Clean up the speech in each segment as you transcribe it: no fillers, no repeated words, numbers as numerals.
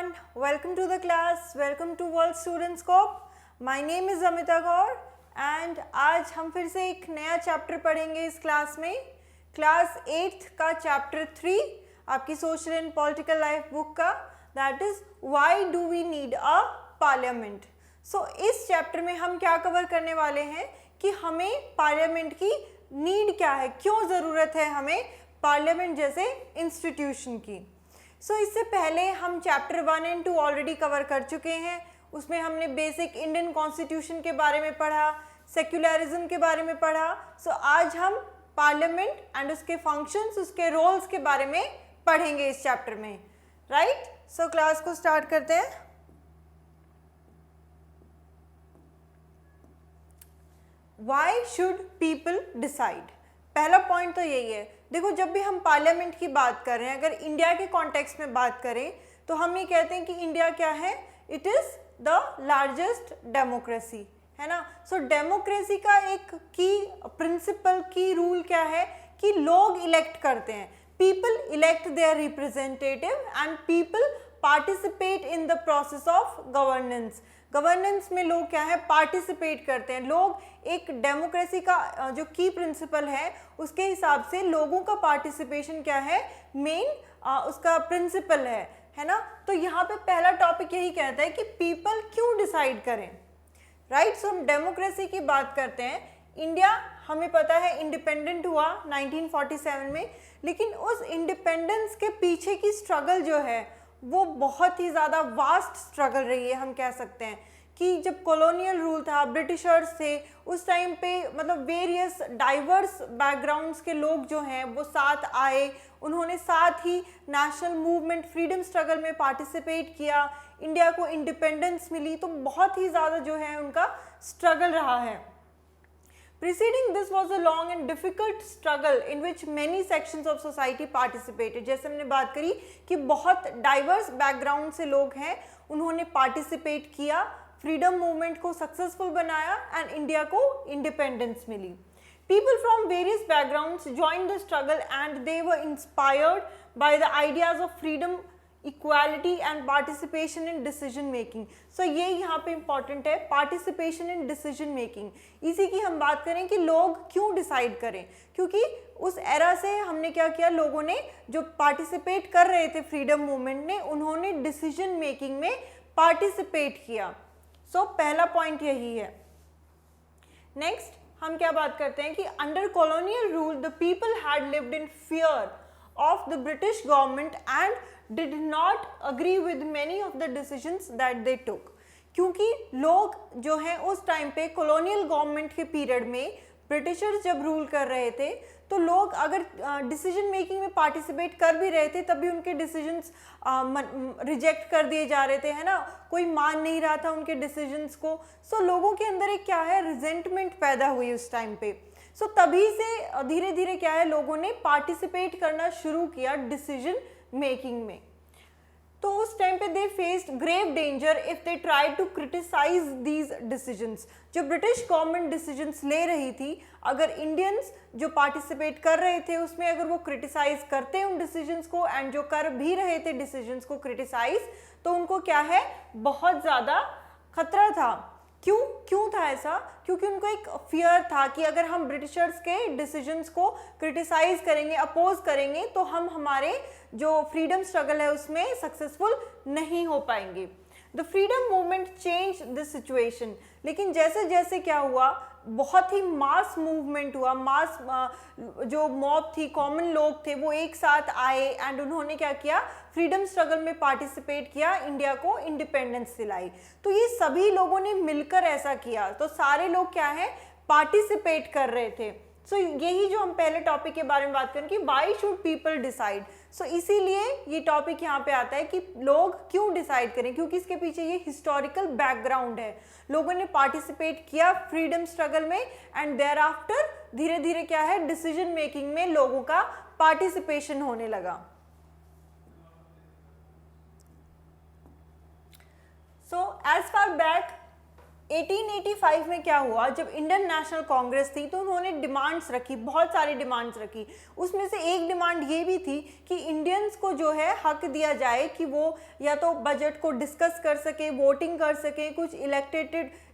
everyone, welcome to the class, welcome to World Student Scope. My name is Amita Gaur and आज हम फिर से एक नया चैप्टर पढ़ेंगे इस क्लास में. क्लास 8th का चैप्टर 3 आपकी social and political life book का, that is why do we need a parliament. So इस चैप्टर में हम क्या कवर करने वाले हैं कि हमें पार्लियामेंट की नीड क्या है, क्यों ज़रूरत है हमें पार्लियामेंट जैसे इंस्टीट्यूशन की. इससे पहले हम चैप्टर 1 एंड 2 ऑलरेडी कवर कर चुके हैं. उसमें हमने बेसिक इंडियन कॉन्स्टिट्यूशन के बारे में पढ़ा, सेक्युलरिज्म के बारे में पढ़ा. आज हम पार्लियामेंट एंड उसके फंक्शंस, उसके रोल्स के बारे में पढ़ेंगे इस चैप्टर में. राइट, सो क्लास को स्टार्ट करते हैं. Why should people decide. पहला पॉइंट तो यही है. देखो, जब भी हम पार्लियामेंट की बात कर रहे हैं, अगर इंडिया के कॉन्टेक्स्ट में बात करें तो हम ये कहते हैं कि इंडिया क्या है, it is the largest democracy, है ना. सो डेमोक्रेसी का एक की प्रिंसिपल, की रूल क्या है कि लोग इलेक्ट करते हैं. People elect their representative and people participate in the process of governance. Governance में लोग क्या है, पार्टिसिपेट करते हैं. लोग एक डेमोक्रेसी का जो की प्रिंसिपल है उसके हिसाब से लोगों का पार्टिसिपेशन क्या है, मेन उसका प्रिंसिपल है ना. तो यहाँ पे पहला टॉपिक यही कहता है कि पीपल क्यों डिसाइड करें. राइट, सो हम डेमोक्रेसी की बात करते हैं. इंडिया हमें पता है इंडिपेंडेंट हुआ 1947 में, लेकिन उस इंडिपेंडेंस के पीछे की स्ट्रगल जो है वो बहुत ही ज़्यादा वास्ट स्ट्रगल रही है. हम कह सकते हैं कि जब कॉलोनियल रूल था, ब्रिटिशर्स थे उस टाइम पे, मतलब वेरियस डाइवर्स बैकग्राउंड्स के लोग जो हैं वो साथ आए. उन्होंने साथ ही नेशनल मूवमेंट, फ्रीडम स्ट्रगल में पार्टिसिपेट किया. इंडिया को इंडिपेंडेंस मिली, तो बहुत ही ज़्यादा जो है उनका स्ट्रगल रहा है. Preceding this was a long and difficult struggle in which many sections of society participated. जैसे हमने बात करी कि बहुत डाइवर्स बैकग्राउंड से लोग हैं, उन्होंने पार्टिसिपेट किया, फ्रीडम मूवमेंट को सक्सेसफुल बनाया एंड इंडिया को इंडिपेंडेंस मिली. People from various backgrounds joined the struggle and they were inspired by the ideas of freedom, equality and participation in decision making. So ये यहाँ पे इम्पॉर्टेंट है, participation in decision making. इसी की हम बात करें कि लोग क्यों डिसाइड करें, क्योंकि उस एरा से हमने क्या किया, लोगों ने जो पार्टिसिपेट कर रहे थे फ्रीडम मूवमेंट ने, उन्होंने डिसीजन मेकिंग में पार्टिसिपेट किया. सो पहला पॉइंट यही है. नेक्स्ट हम क्या बात करते हैं कि under colonial rule the people had lived in fear of the British government and did not agree with many of the decisions that they took. क्योंकि लोग जो हैं उस टाइम पे कॉलोनियल गवर्नमेंट के पीरियड में, ब्रिटिशर्स जब रूल कर रहे थे, तो लोग अगर डिसीजन मेकिंग में पार्टिसिपेट कर भी रहे थे तब भी उनके डिसीजंस रिजेक्ट कर दिए जा रहे थे, है ना. कोई मान नहीं रहा था उनके डिसीजंस को. सो लोगों के अंदर एक क्या है, रिजेंटमेंट पैदा हुई उस टाइम पे. सो तभी से धीरे धीरे क्या है, लोगों ने पार्टिसिपेट करना शुरू किया डिसीजन मेकिंग में. तो उस टाइम पे they faced grave danger if they try to criticise these decisions. जो ब्रिटिश गवर्नमेंट डिसीजंस ले रही थी, अगर इंडियंस जो पार्टिसिपेट कर रहे थे उसमें अगर वो क्रिटिसाइज करते उन डिसीजंस को, एंड जो कर भी रहे थे डिसीजंस को क्रिटिसाइज, तो उनको क्या है, बहुत ज़्यादा खतरा था. क्यों था ऐसा? क्योंकि उनको एक फियर था कि अगर हम ब्रिटिशर्स के डिसीजंस को क्रिटिसाइज करेंगे, अपोज करेंगे, तो हम हमारे जो फ्रीडम स्ट्रगल है उसमें सक्सेसफुल नहीं हो पाएंगे. The freedom movement change this situation. लेकिन जैसे जैसे क्या हुआ, बहुत ही मास मूवमेंट हुआ, मास जो मॉब थी, कॉमन लोग थे, वो एक साथ आए एंड उन्होंने क्या किया, फ्रीडम स्ट्रगल में पार्टिसिपेट किया, इंडिया को इंडिपेंडेंस दिलाई. तो ये सभी लोगों ने मिलकर ऐसा किया, तो सारे लोग क्या है, पार्टिसिपेट कर रहे थे. सो यही जो हम पहले टॉपिक के बारे में बात करें कि व्हाई शुड पीपल डिसाइड. सो इसीलिए ये टॉपिक यहाँ पे आता है कि लोग क्यों डिसाइड करें, क्योंकि इसके पीछे ये हिस्टोरिकल बैकग्राउंड है. लोगों ने पार्टिसिपेट किया फ्रीडम स्ट्रगल में एंड देयर आफ्टर धीरे धीरे क्या है, डिसीजन मेकिंग में लोगों का पार्टिसिपेशन होने लगा. सो एज फार बैक 1885 में क्या हुआ, जब इंडियन नेशनल कांग्रेस थी तो उन्होंने डिमांड्स रखी, बहुत सारी डिमांड्स रखी। उसमें से एक डिमांड ये भी थी कि इंडियंस को जो है हक दिया जाए कि वो या तो बजट को डिस्कस कर सके, वोटिंग कर सके, कुछ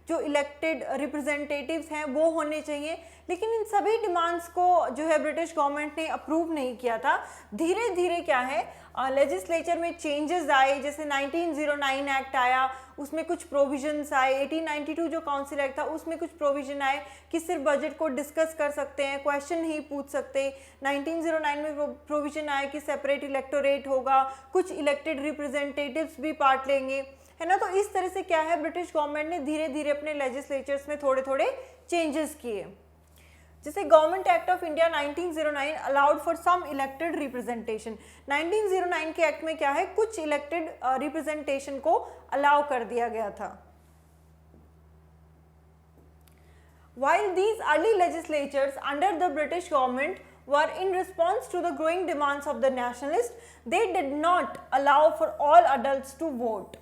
जो इलेक्टेड रिप्रेजेंटेटिव्स हैं वो होने चाहिए। लेकिन इन सभी डिमांड्स को जो है ब्रिटिश गवर्नमेंट ने अप्रूव नहीं किया था। धीरे धीरे क्या है लेजिस्लेचर में चेंजेस आए, जैसे 1909 एक्ट आया, उसमें कुछ प्रोविजंस आए। 1892 जो काउंसिल एक्ट था उसमें कुछ प्रोविजन आए कि सिर्फ बजट को डिस्कस कर सकते हैं, क्वेश्चन नहीं पूछ सकते। 1909 में प्रोविजन आया कि सेपरेट इलेक्टोरेट होगा, कुछ इलेक्टेड रिप्रेजेंटेटिव्स भी पार्ट लेंगे, है ना। तो इस तरह से क्या है ब्रिटिश गवर्नमेंट ने धीरे धीरे अपने लेजिस्लेचर्स में थोड़े थोड़े चेंजेस किए। जैसे government act of India 1909 allowed for some elected representation. 1909 के एक्ट में क्या है, कुछ इलेक्टेड रिप्रेजेंटेशन को अलाउ कर दिया गया था। While these early legislatures under the British government were in response to the growing demands of the nationalists, they did not allow for all adults to vote.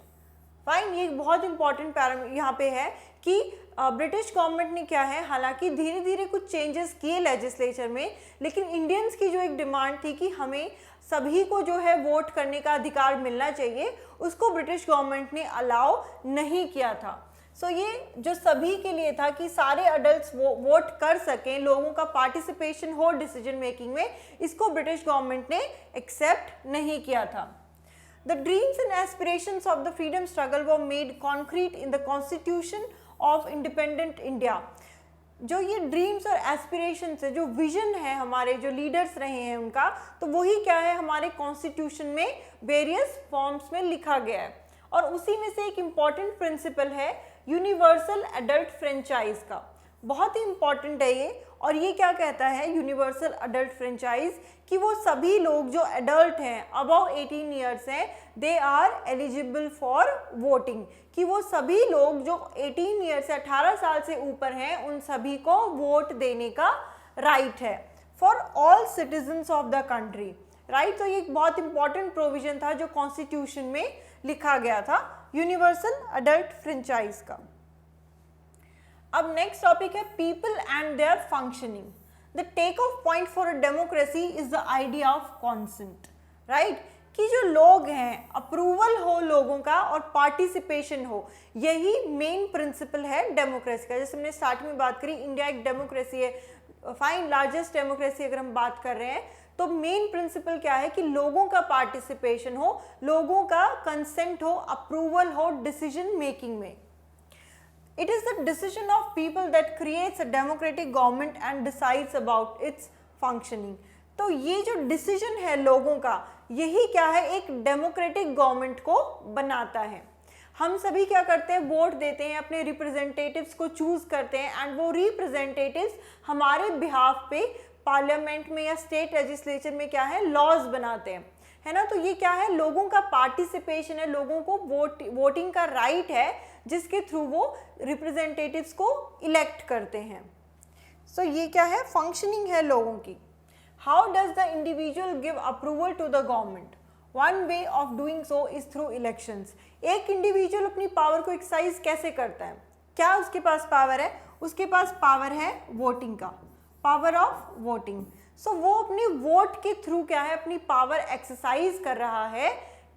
Fine, ये बहुत important parameter यहाँ पे है कि ब्रिटिश गवर्नमेंट ने क्या है, हालांकि धीरे धीरे कुछ चेंजेस किए लेजिस्लेचर में, लेकिन इंडियंस की जो एक डिमांड थी कि हमें सभी को जो है वोट करने का अधिकार मिलना चाहिए, उसको ब्रिटिश गवर्नमेंट ने अलाउ नहीं किया था। सो ये जो सभी के लिए था कि सारे अडल्ट्स वोट कर सकें, लोगों का पार्टिसिपेशन हो डिसीजन मेकिंग में, इसको ब्रिटिश गवर्नमेंट ने एक्सेप्ट नहीं किया था। The dreams and aspirations of the freedom struggle were made concrete in the Constitution of Independent India. जो ये ड्रीम्स और एस्पिरेशंस है, जो विजन है हमारे जो लीडर्स रहे हैं उनका, तो वही क्या है हमारे कॉन्स्टिट्यूशन में वेरियस फॉर्म्स में लिखा गया है। और उसी में से एक इम्पॉर्टेंट प्रिंसिपल है यूनिवर्सल एडल्ट फ्रेंचाइज का, बहुत ही इंपॉर्टेंट है ये। और ये क्या कहता है यूनिवर्सल एडल्ट फ्रेंचाइज, कि वो सभी लोग जो एडल्ट हैं, अबव 18 ईयर्स हैं, they are eligible for voting, कि वो सभी लोग जो 18 ईयर से 18 साल से ऊपर हैं उन सभी को वोट देने का राइट है, for all citizens of the country, right. तो ये एक बहुत इंपॉर्टेंट प्रोविजन था जो कॉन्स्टिट्यूशन में लिखा गया था, यूनिवर्सल एडल्ट फ्रेंचाइज का। अब नेक्स्ट टॉपिक है people and their functioning. The take off point for a democracy is the idea of consent, right, कि जो लोग हैं अप्रूवल हो लोगों का और पार्टिसिपेशन हो, यही मेन प्रिंसिपल है डेमोक्रेसी का। जैसे हमने स्टार्ट में बात करी, इंडिया एक डेमोक्रेसी है, फाइन, लार्जेस्ट डेमोक्रेसी अगर हम बात कर रहे हैं, तो मेन प्रिंसिपल क्या है कि लोगों का पार्टिसिपेशन हो, लोगों का कंसेंट हो, अप्रूवल हो डिसीजन मेकिंग में। It is the decision of people that creates a democratic government and decides about its functioning. तो ये जो डिसीजन है लोगों का, यही क्या है एक डेमोक्रेटिक गवर्नमेंट को बनाता है। हम सभी क्या करते हैं, वोट देते हैं, अपने रिप्रेजेंटेटिव्स को चूज करते हैं, एंड वो रिप्रेजेंटेटिव्स हमारे बिहाफ पे पार्लियामेंट में या स्टेट लेजिस्लेचर में क्या है लॉज बनाते हैं, है ना। तो ये क्या है, लोगों का पार्टिसिपेशन है, लोगों को वोटिंग का राइट है, जिसके थ्रू वो रिप्रेजेंटेटिव्स को इलेक्ट करते हैं। सो ये क्या है, फंक्शनिंग है लोगों की। How does the individual give approval to the government? One way of doing so is through elections. एक इंडिविजुअल अपनी पावर को एक्सरसाइज कैसे करता है, क्या उसके पास पावर है? उसके पास पावर है वोटिंग का, पावर ऑफ वोटिंग। सो वो अपने वोट के थ्रू क्या है, अपनी पावर एक्सरसाइज कर रहा है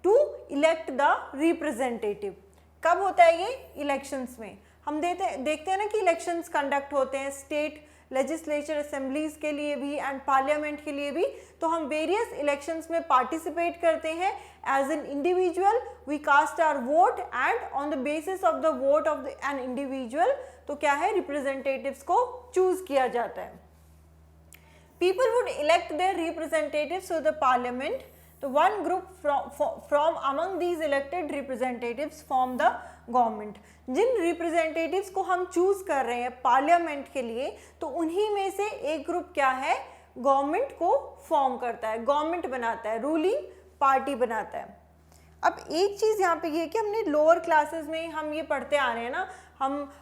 टू इलेक्ट द रिप्रेजेंटेटिव। कब होता है ये? इलेक्शंस में। हम देखते हैं ना कि इलेक्शंस कंडक्ट होते हैं स्टेट लेजिस्लेचर असेंबलीज के लिए भी एंड पार्लियामेंट के लिए भी, तो हम वेरियस इलेक्शंस में पार्टिसिपेट करते हैं। As an individual we cast our vote and on the basis of the vote of an individual तो क्या है, रिप्रेजेंटेटिव्स को चूज किया जाता है। People would elect their representatives to the parliament. So one group from among these elected representatives form the government. Jin representatives को हम choose कर रहे हैं पार्लियामेंट के लिए, तो उन्हीं में से एक ग्रुप क्या है, गवर्नमेंट को फॉर्म करता है, गवर्नमेंट बनाता है, रूलिंग पार्टी बनाता है। अब एक चीज़ यहाँ पे ये कि हमने लोअर क्लासेस में हम ये पढ़ते आ रहे हैं ना, हम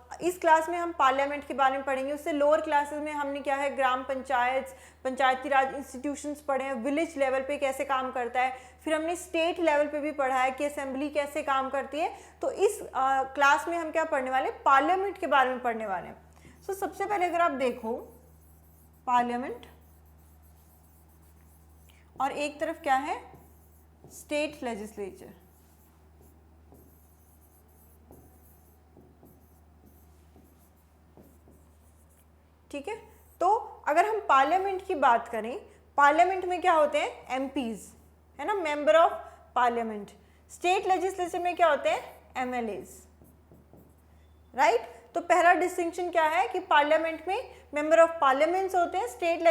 इस क्लास में हम पार्लियामेंट के बारे में पढ़ेंगे। उससे लोअर क्लासेस में हमने क्या है ग्राम पंचायत, पंचायती राज इंस्टीट्यूशंस पढ़े हैं, विलेज लेवल पे कैसे काम करता है, फिर हमने स्टेट लेवल पे भी पढ़ा है कि असेंबली कैसे काम करती है। तो इस क्लास में हम क्या पढ़ने वाले हैं, पार्लियामेंट के बारे में पढ़ने वाले हैं। सो सबसे पहले अगर आप देखो पार्लियामेंट और एक तरफ क्या है स्टेट लेजिस्लेचर। ठीक है, तो अगर हम पार्लियामेंट की बात करें, पार्लियामेंट में क्या होते हैं एमपीज, है ना, member of parliament. State legislature में क्या होते हैं एमएलएज, राइट। तो पहला डिस्टिंक्शन क्या है कि पार्लियामेंट में मेंबर ऑफ पार्लियामेंट्स होते हैं, स्टेट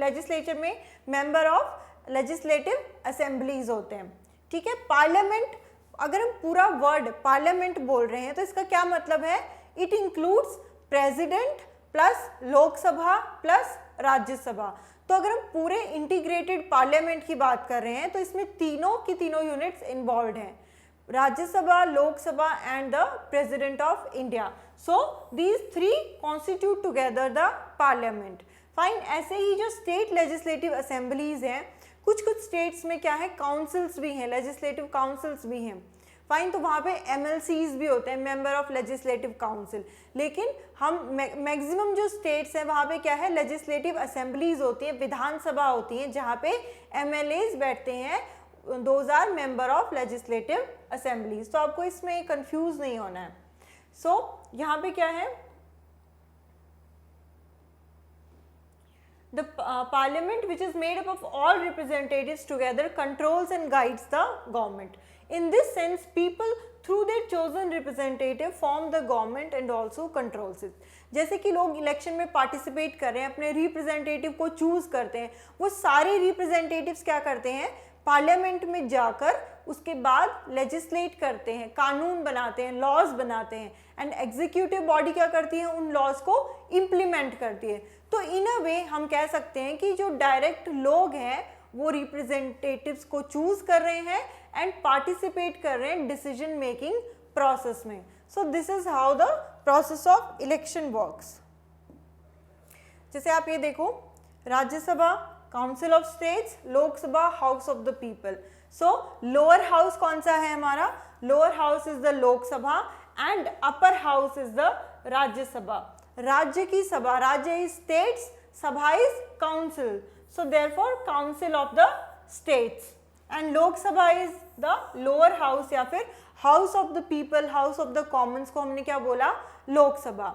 लेजिस्लेचर में मेंबर ऑफ लेजिस्लेटिव असेंबलीज होते हैं। ठीक है, पार्लियामेंट अगर हम पूरा वर्ड पार्लियामेंट बोल रहे हैं तो इसका क्या मतलब है, it includes president plus Lok Sabha plus Rajya Sabha. तो अगर हम पूरे इंटीग्रेटेड पार्लियामेंट की बात कर रहे हैं तो इसमें तीनों की तीनों यूनिट्स इन्वॉल्व हैं, Rajya Sabha, Lok Sabha and the president of India. So these three constitute together the parliament. Fine, ऐसे ही जो स्टेट लेजिस्लेटिव असेंबलीज हैं, कुछ कुछ स्टेट्स में क्या है काउंसिल्स भी हैं, लेजिस्लेटिव काउंसिल्स भी हैं। फाइन, तो वहाँ पे एमएलसीज भी होते हैं, मेंबर ऑफ लेजिस्लेटिव काउंसिल। लेकिन हम मैक्सिमम जो स्टेट्स हैं वहाँ पे क्या है लेजिस्लेटिव असेंबलीज होती हैं, विधानसभा होती हैं जहाँ पे एमएलएज बैठते हैं, those are member of legislative assemblies. तो आपको इसमें कंफ्यूज नहीं होना है। सो यहाँ पे क्या है the parliament which is made up of all representatives together controls and guides the government. In this sense, people through their chosen representative form the government and also controls it. जैसे कि लोग इलेक्शन में participate कर रहे हैं, अपने representative को choose करते हैं, वो सारे रिप्रेजेंटेटिव्स क्या करते हैं पार्लियामेंट में जाकर उसके बाद लेजिस्लेट करते हैं, कानून बनाते हैं, लॉज बनाते हैं, एंड एग्जीक्यूटिव बॉडी क्या करती है उन लॉज को इम्प्लीमेंट करती है। तो इन अ वे हम कह सकते हैं कि जो डायरेक्ट लोग हैं वो रिप्रेजेंटेटिव्स को चूज कर रहे हैं एंड पार्टिसिपेट कर रहे हैं डिसीजन मेकिंग प्रोसेस में। सो this is how the process of election works. जैसे आप ये देखो, Rajya Sabha council of states, Lok Sabha house of the people. So lower house कौन सा है हमारा, lower house is the Lok Sabha and upper house is the Rajya Sabha. राज्य की सभा, राज्य इज स्टेट्स, सभा is council, so therefore council of the states, and Lok Sabha is the lower house या फिर house of the people, house of the Commons को हमने क्या बोला लोकसभा।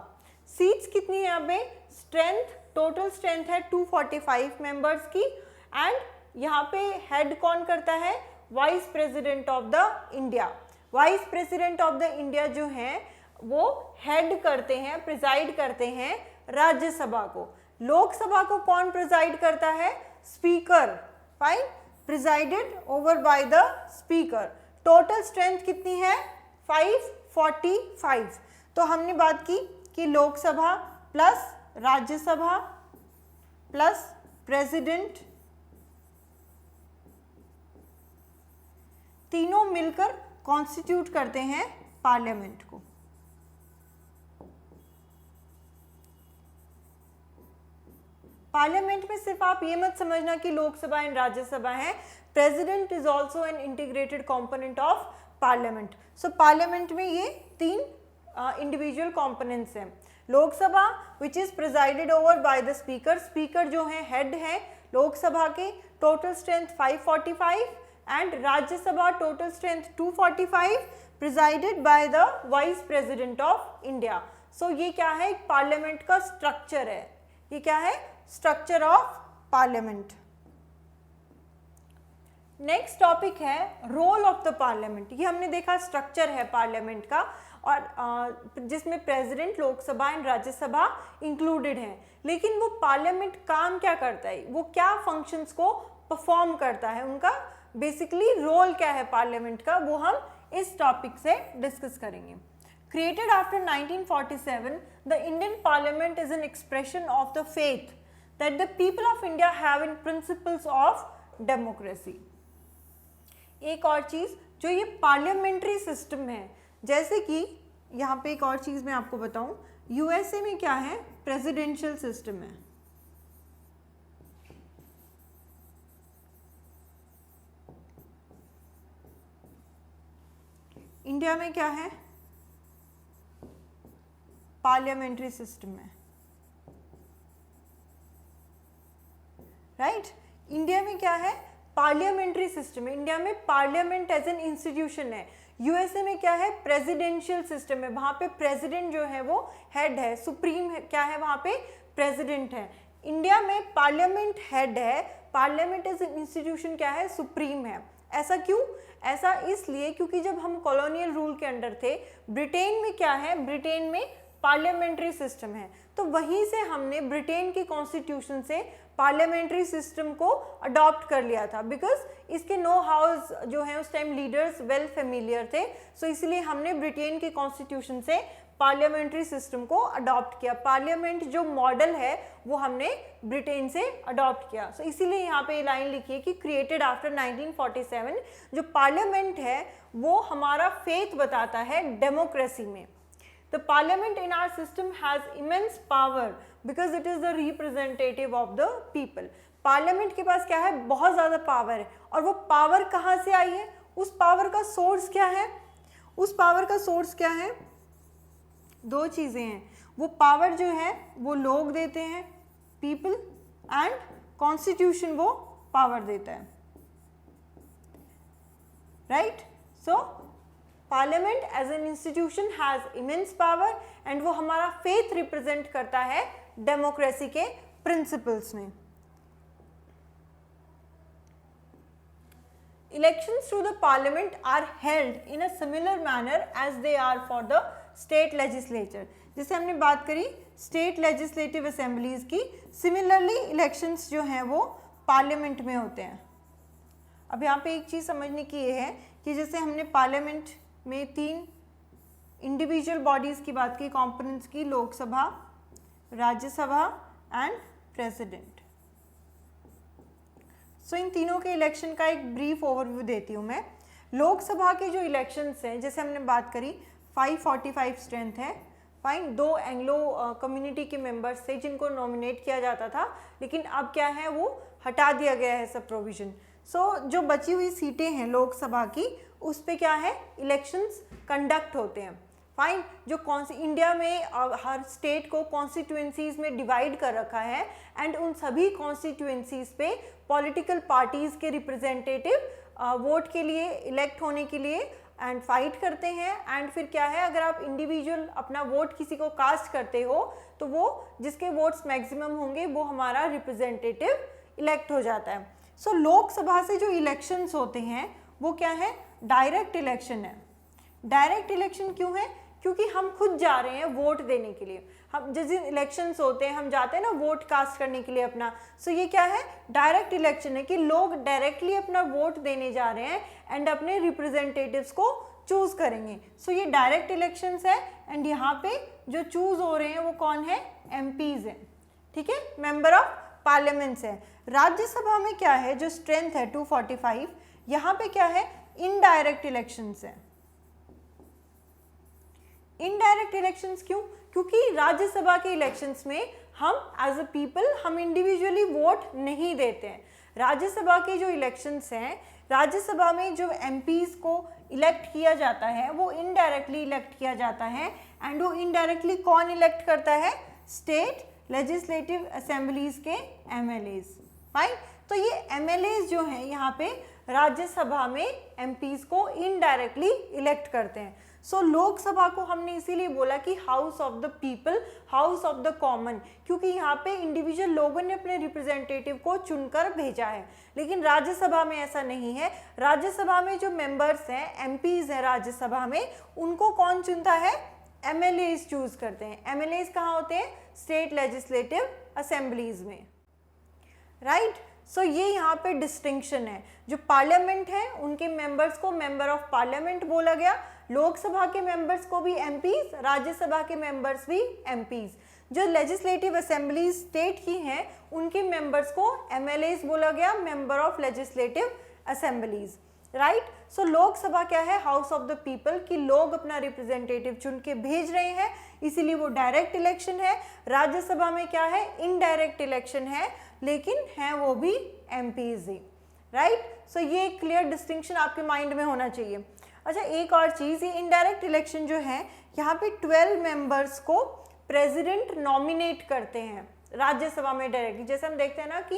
सीट्स कितनी है यहाँ पे, स्ट्रेंथ, टोटल स्ट्रेंथ है 245 मेंबर्स की, एंड यहाँ पे हेड कौन करता है, vice president of the India. Vice president of the India जो है वो हेड करते हैं, प्रिजाइड करते हैं राज्यसभा को। लोकसभा को कौन प्रिजाइड करता है, speaker. Fine, presided over by the speaker. Total strength कितनी है 545। तो हमने बात की कि Lok Sabha plus Rajya Sabha plus president तीनों मिलकर कॉन्स्टिट्यूट करते हैं पार्लियामेंट को। पार्लियामेंट में सिर्फ आप ये मत समझना कि लोकसभा एंड राज्यसभा है, president is also an integrated component of parliament. So parliament में ये तीन इंडिविजुअल कॉम्पोनेंट्स हैं। Lok Sabha which is presided over by the speaker, speaker जो है हेड है लोकसभा के, total strength 545, and Rajya Sabha total strength 245, presided by the vice president of India. So ये क्या है, एक पार्लियामेंट का स्ट्रक्चर है। ये क्या है, structure of parliament. Next topic है रोल ऑफ द पार्लियामेंट। ये हमने देखा स्ट्रक्चर है पार्लियामेंट का, और जिसमें president, Lok Sabha and Rajya Sabha included हैं। लेकिन वो पार्लियामेंट काम क्या करता है, वो क्या फंक्शंस को परफॉर्म करता है, उनका बेसिकली रोल क्या है पार्लियामेंट का, वो हम इस टॉपिक से डिस्कस करेंगे। Created after 1947, the Indian Parliament is an expression of the faith that the people of India have in principles of democracy. एक और चीज जो ये पार्लियामेंट्री सिस्टम है, जैसे कि यहाँ पे एक और चीज़ मैं आपको बताऊँ, यूएसए में क्या है, प्रेसिडेंशियल सिस्टम है। इंडिया में क्या है, पार्लियामेंट्री सिस्टम है, राइट। इंडिया में क्या है, पार्लियामेंट्री सिस्टम है। इंडिया में पार्लियामेंट एज एन इंस्टीट्यूशन है। यूएसए में क्या है, प्रेसिडेंशियल सिस्टम है। वहाँ पे प्रेसिडेंट जो है वो हेड है, सुप्रीम है, क्या है वहाँ पे, प्रेसिडेंट है। इंडिया में पार्लियामेंट हेड है, पार्लियामेंट एज एन इंस्टीट्यूशन क्या है, सुप्रीम है। ऐसा क्यों, ऐसा इसलिए क्योंकि जब हम कॉलोनियल रूल के अंडर थे, ब्रिटेन में क्या है, ब्रिटेन में पार्लियामेंट्री सिस्टम है, तो वहीं से हमने ब्रिटेन की कॉन्स्टिट्यूशन से पार्लियामेंट्री सिस्टम को अडॉप्ट कर लिया था, बिकॉज इसके नो हाउस जो है उस टाइम लीडर्स वेल फेमिलियर थे। सो इसलिए हमने ब्रिटेन के कॉन्स्टिट्यूशन से पार्लियामेंट्री सिस्टम को अडॉप्ट किया। पार्लियामेंट जो मॉडल है वो हमने ब्रिटेन से अडॉप्ट किया। सो इसीलिए यहाँ पे लाइन लिखी है कि क्रिएटेड आफ्टर 1947, जो पार्लियामेंट है वो हमारा फेथ बताता है डेमोक्रेसी में। The parliament in our system has immense power because it is the representative of the people. Parliament के पास क्या है, बहुत ज़्यादा पावर है। और वो पावर कहाँ से आई है, उस पावर का सोर्स क्या है, उस पावर का सोर्स क्या है, दो चीज़ें हैं। वो पावर जो है वो लोग देते हैं, पीपल, एंड कॉन्स्टिट्यूशन वो पावर देता है, right. So parliament as an institution has immense power and वो हमारा फेथ रिप्रेजेंट करता है डेमोक्रेसी के प्रिंसिपल्स में। Elections to the parliament are held in a similar manner as they are for the state legislature. जैसे हमने बात करी स्टेट लेजिस्लेटिव असेंबलीज की, सिमिलरली इलेक्शंस जो हैं वो पार्लियामेंट में होते हैं। अब यहाँ पे एक चीज़ समझने की ये है कि जैसे हमने पार्लियामेंट में 3 इंडिविजुअल बॉडीज़ की बात की, कॉम्पोनेंट्स की, लोकसभा, राज्यसभा एंड प्रेसिडेंट। सो इन तीनों के इलेक्शन का एक ब्रीफ ओवरव्यू देती हूँ मैं। लोकसभा के जो इलेक्शंस हैं, जैसे हमने बात करी 545 स्ट्रेंथ है, फाइन। 2 एंग्लो कम्युनिटी के मेंबर्स थे जिनको नॉमिनेट किया जाता था, लेकिन अब क्या है वो हटा दिया गया है सब प्रोविजन। सो जो बची हुई सीटें हैं लोकसभा की, उस पे क्या है, इलेक्शंस कंडक्ट होते हैं, फाइन। जो इंडिया में हर स्टेट को कॉन्स्टिट्यूएंसीज में डिवाइड कर रखा है एंड उन सभी कॉन्स्टिट्यूएंसीज पे पॉलिटिकल पार्टीज के रिप्रेजेंटेटिव वोट के लिए, इलेक्ट होने के लिए एंड फाइट करते हैं। एंड फिर क्या है, अगर आप इंडिविजुअल अपना वोट किसी को कास्ट करते हो तो वो जिसके वोट्स मैक्सिमम होंगे वो हमारा रिप्रेजेंटेटिव इलेक्ट हो जाता है। सो लोकसभा से जो इलेक्शंस होते हैं वो क्या है, डायरेक्ट इलेक्शन है। डायरेक्ट इलेक्शन क्यों है, क्योंकि हम खुद जा रहे हैं वोट देने के लिए। हम जिस दिन इलेक्शंस होते हैं हम जाते हैं ना वोट कास्ट करने के लिए अपना। सो ये क्या है, डायरेक्ट इलेक्शन है कि लोग डायरेक्टली अपना वोट देने जा रहे हैं एंड अपने रिप्रेजेंटेटिव्स को चूज करेंगे। सो ये डायरेक्ट इलेक्शंस है एंड यहाँ पे जो चूज हो रहे हैं वो कौन है, एमपीज हैं, ठीक है, मेंबर ऑफ पार्लियामेंट्स है। राज्यसभा में क्या है, जो स्ट्रेंथ है 245, यहाँ पे क्या है, इनडायरेक्ट इलेक्शंस है। इनडायरेक्ट इलेक्शंस क्यों, क्योंकि राज्यसभा के इलेक्शंस में हम एज अ पीपल हम इंडिविजुअली वोट नहीं देते हैं। राज्यसभा के जो इलेक्शंस हैं, राज्यसभा में जो एमपीज को इलेक्ट किया जाता है वो इनडायरेक्टली इलेक्ट किया जाता है एंड वो इनडायरेक्टली कौन इलेक्ट करता है, स्टेट लेजिस्लेटिव असेंबलीज के एमएलएज, फाइन। तो ये एमएलएज जो हैं यहाँ पे राज्यसभा में एमपीज को इनडायरेक्टली इलेक्ट करते हैं। सो लोकसभा को हमने इसीलिए बोला कि house of the people, house of the common, क्योंकि यहाँ पे इंडिविजुअल लोगों ने अपने रिप्रेजेंटेटिव को चुनकर भेजा है। लेकिन राज्यसभा में ऐसा नहीं है। राज्यसभा में जो मेंबर्स हैं, एमपीज हैं राज्यसभा में, उनको कौन चुनता है, एमएलएज चूज करते हैं। एमएलएज कहाँ होते हैं, स्टेट लेजिस्लेटिव असेंबलीज में, राइट। सो ये यहाँ पे डिस्टिंक्शन है। जो पार्लियामेंट है उनके मेंबर्स को मेंबर ऑफ पार्लियामेंट बोला गया, लोकसभा के मेंबर्स को भी एमपीज, राज्यसभा के मेंबर्स भी एमपीज। जो लेजिस्लेटिव असेंबलीज स्टेट की हैं उनके मेंबर्स को एमएलएज बोला गया, member of legislative assemblies. Right. So Lok Sabha क्या है, हाउस ऑफ द पीपल, कि लोग अपना रिप्रेजेंटेटिव चुन के भेज रहे हैं, इसीलिए वो डायरेक्ट इलेक्शन है। राज्यसभा में क्या है, इनडायरेक्ट इलेक्शन है, लेकिन है वो भी एमपीज ही, राइट। सो ये क्लियर डिस्टिंक्शन आपके माइंड में होना चाहिए। अच्छा, एक और चीज़, ये इनडायरेक्ट इलेक्शन जो है, यहाँ पे 12 मेंबर्स को प्रेसिडेंट नॉमिनेट करते हैं राज्यसभा में डायरेक्टली। जैसे हम देखते हैं ना कि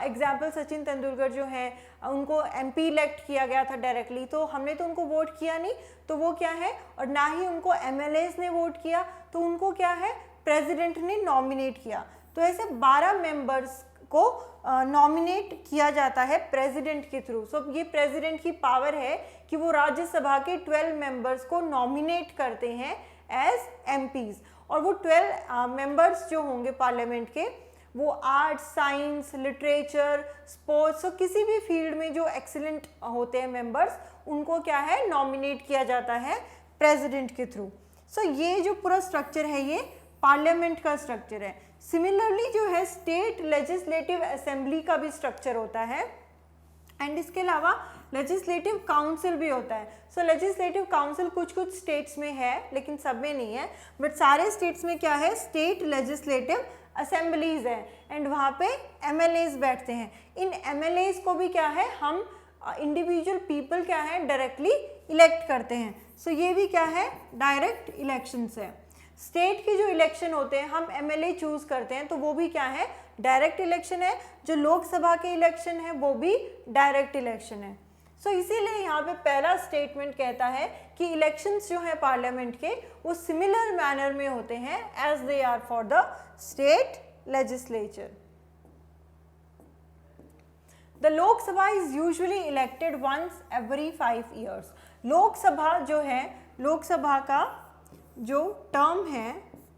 एग्जाम्पल सचिन तेंदुलकर जो है, उनको एमपी इलेक्ट किया गया था डायरेक्टली, तो हमने तो उनको वोट किया नहीं, तो वो क्या है, और ना ही उनको एमएलएस ने वोट किया, तो उनको क्या है, प्रेसिडेंट ने नॉमिनेट किया। तो ऐसे 12 मेंबर्स को नॉमिनेट किया जाता है प्रेसिडेंट के थ्रू। सो ये प्रेसिडेंट की पावर है कि वो राज्यसभा के 12 मेंबर्स को नॉमिनेट करते हैं एज एमपीज। और वो 12 मेंबर्स जो होंगे पार्लियामेंट के, वो आर्ट्स, साइंस, लिटरेचर, स्पोर्ट्स, किसी भी फील्ड में जो एक्सीलेंट होते हैं मेंबर्स, उनको क्या है, नॉमिनेट किया जाता है प्रेसिडेंट के थ्रू। सो ये जो पूरा स्ट्रक्चर है, ये पार्लियामेंट का स्ट्रक्चर है। सिमिलरली जो है स्टेट लेजिस्लेटिव असेंबली का भी स्ट्रक्चर होता है, एंड इसके अलावा लेजिस्लेटिव काउंसिल भी होता है। सो लेजिस्लेटिव काउंसिल कुछ कुछ स्टेट्स में है, लेकिन सब में नहीं है, बट सारे स्टेट्स में क्या है, स्टेट लेजिस्लेटिव असेंबलीज है, एंड वहाँ पे एमएलएज बैठते हैं। इन एमएलएज को भी क्या है, हम इंडिविजुअल पीपल क्या है, डायरेक्टली इलेक्ट करते हैं। सो ये भी क्या है, डायरेक्ट इलेक्शंस है। स्टेट की जो इलेक्शन होते हैं, हम एमएलए चूज करते हैं, तो वो भी क्या है, डायरेक्ट इलेक्शन है। जो लोकसभा के इलेक्शन है, वो भी डायरेक्ट इलेक्शन है। सो इसीलिए यहाँ पे पहला स्टेटमेंट कहता है कि इलेक्शंस जो है पार्लियामेंट के, वो सिमिलर मैनर में होते हैं as they are for the state legislature. The Lok Sabha is usually elected once every 5 years। Lok Sabha जो है, लोकसभा का जो टर्म है,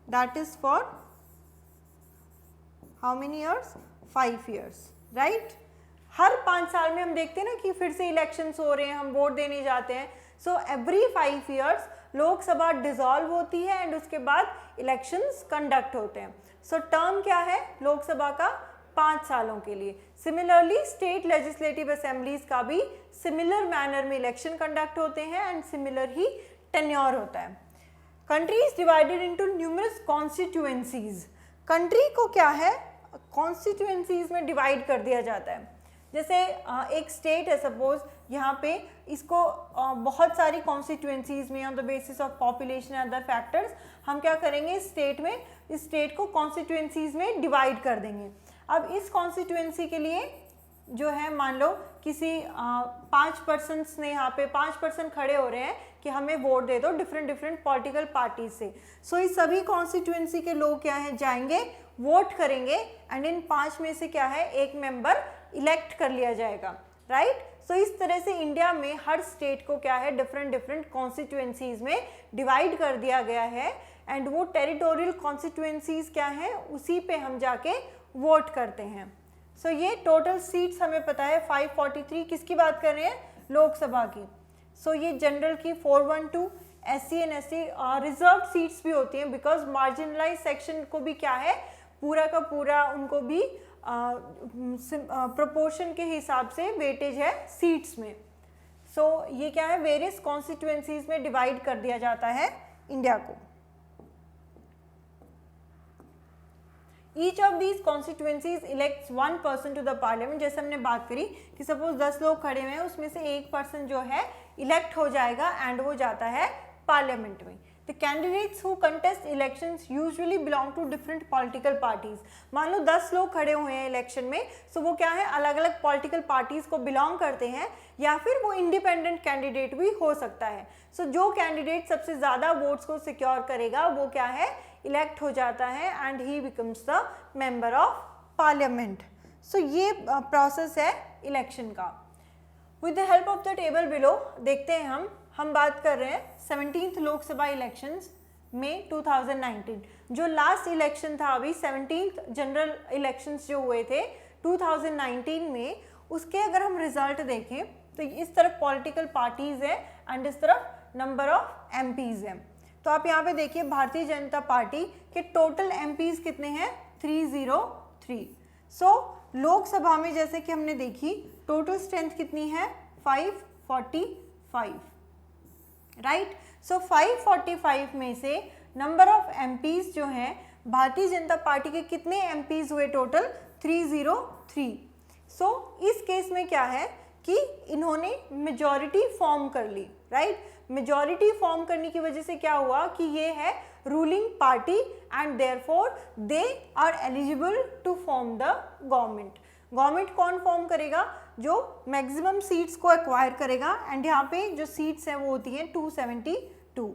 that is for how many years, 5 years, right. हर 5 साल में हम देखते हैं ना कि फिर से इलेक्शंस हो रहे हैं, हम वोट देने जाते हैं। So every 5 years Lok Sabha dissolve होती है, एंड उसके बाद इलेक्शंस कंडक्ट होते हैं। सो टर्म क्या है लोकसभा का, 5 सालों के लिए। सिमिलरली स्टेट लेजिस्लेटिव असेंबलीज का भी सिमिलर मैनर में इलेक्शन कंडक्ट होते हैं, एंड सिमिलर ही टेन्योर होता है। Country is divided into numerous constituencies. Country को क्या है, कॉन्स्टिट्यूएंसीज में डिवाइड कर दिया जाता है। जैसे एक स्टेट है सपोज, यहाँ पे इसको बहुत सारी कॉन्स्टिट्यूएंसीज में on the basis of population and other factors हम क्या करेंगे, स्टेट में, इस स्टेट को कॉन्स्टिट्यूएंसीज में डिवाइड कर देंगे। अब इस कॉन्स्टिट्यूएंसी के लिए जो है, मान लो किसी 5 पर्सन्स ने, यहाँ पे 5 पर्सन खड़े हो रहे हैं कि हमें वोट दे दो डिफरेंट डिफरेंट पॉलिटिकल पार्टी से। सो इस सभी कॉन्स्टिट्यूएंसी के लोग क्या है, जाएंगे, वोट करेंगे, एंड इन 5 में से क्या है, एक मेंबर इलेक्ट कर लिया जाएगा, राइट। सो इस तरह से इंडिया में हर स्टेट को क्या है, डिफरेंट डिफरेंट कॉन्स्टिट्यूएंसीज में डिवाइड कर दिया गया है, एंड वो टेरिटोरियल कॉन्स्टिट्यूएंसीज क्या है, उसी पे हम जाके वोट करते हैं। सो ये टोटल सीट्स हमें पता है 543, किसकी बात कर रहे हैं, लोकसभा की। सो ये जनरल की 412, SC and ST reserve seats भी होती हैं, बिकॉज मार्जिनलाइज सेक्शन को भी क्या है, पूरा का पूरा उनको भी प्रोपोर्शन के हिसाब से वेटेज है सीट्स में। सो ये क्या है, वेरियस कॉन्स्टिट्यूएंसीज में डिवाइड कर दिया जाता है इंडिया को। Each of these constituencies elects 1 person to the parliament। जैसे हमने बात करी कि सपोज 10 लोग खड़े हुए हैं, उसमें से एक पर्सन जो है इलेक्ट हो जाएगा, एंड वो जाता है पार्लियामेंट में। The candidates who contest elections usually belong to different political parties। मान लो 10 लोग खड़े हुए हैं इलेक्शन में, सो वो क्या है, अलग अलग पॉलिटिकल पार्टीज को बिलोंग करते हैं, या फिर वो इंडिपेंडेंट कैंडिडेट भी हो सकता है। सो जो कैंडिडेट सबसे ज़्यादा वोट्स को सिक्योर करेगा, वो क्या है, इलेक्ट हो जाता है, and he becomes the member of parliament. So ये प्रोसेस है इलेक्शन का। With the help of the table below देखते हैं हम बात कर रहे हैं 17th लोकसभा इलेक्शंस में 2019। जो लास्ट इलेक्शन था अभी 17th जनरल इलेक्शंस जो हुए थे 2019 में, उसके अगर हम रिजल्ट देखें तो इस तरफ पॉलिटिकल पार्टीज है, एंड इस तरफ नंबर ऑफ MPs हैं। तो आप यहाँ पे देखिए, भारतीय जनता पार्टी के टोटल MPs कितने हैं, 303। सो लोकसभा में जैसे कि हमने देखी, टोटल स्ट्रेंथ कितनी है, 545, राइट। सो 545 में से नंबर ऑफ एमपीज जो हैं भारतीय जनता पार्टी के कितने एमपीज हुए टोटल? 303। सो इस केस में क्या है कि इन्होंने मेजॉरिटी फॉर्म कर ली, राइट। मेजॉरिटी फॉर्म करने की वजह से क्या हुआ कि ये है ruling party and therefore they are eligible to form the government. Government कौन फॉर्म करेगा? जो मैक्सिमम सीट्स को एक्वायर करेगा, एंड यहाँ पे जो सीट्स हैं वो होती हैं 272।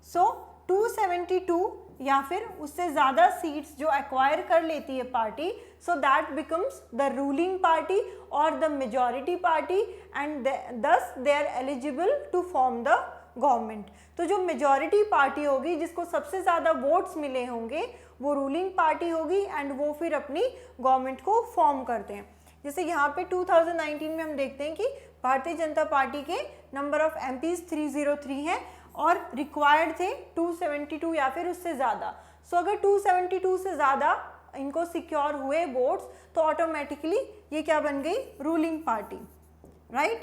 सो 272 या फिर उससे ज़्यादा सीट्स जो एक्वायर कर लेती है party, so that becomes the ruling party और the majority party and thus they are eligible to form the government. तो जो मेजॉरिटी पार्टी होगी जिसको सबसे ज़्यादा वोट्स मिले होंगे वो रूलिंग पार्टी होगी एंड वो फिर अपनी गवर्नमेंट को फॉर्म करते हैं। जैसे यहाँ पे 2019 में हम देखते हैं कि भारतीय जनता पार्टी के नंबर ऑफ एमपीज 303 हैं और रिक्वायर्ड थे 272 या फिर उससे ज़्यादा। सो अगर 272 से ज़्यादा इनको सिक्योर हुए वोट्स तो ऑटोमेटिकली ये क्या बन गई? Ruling party, right.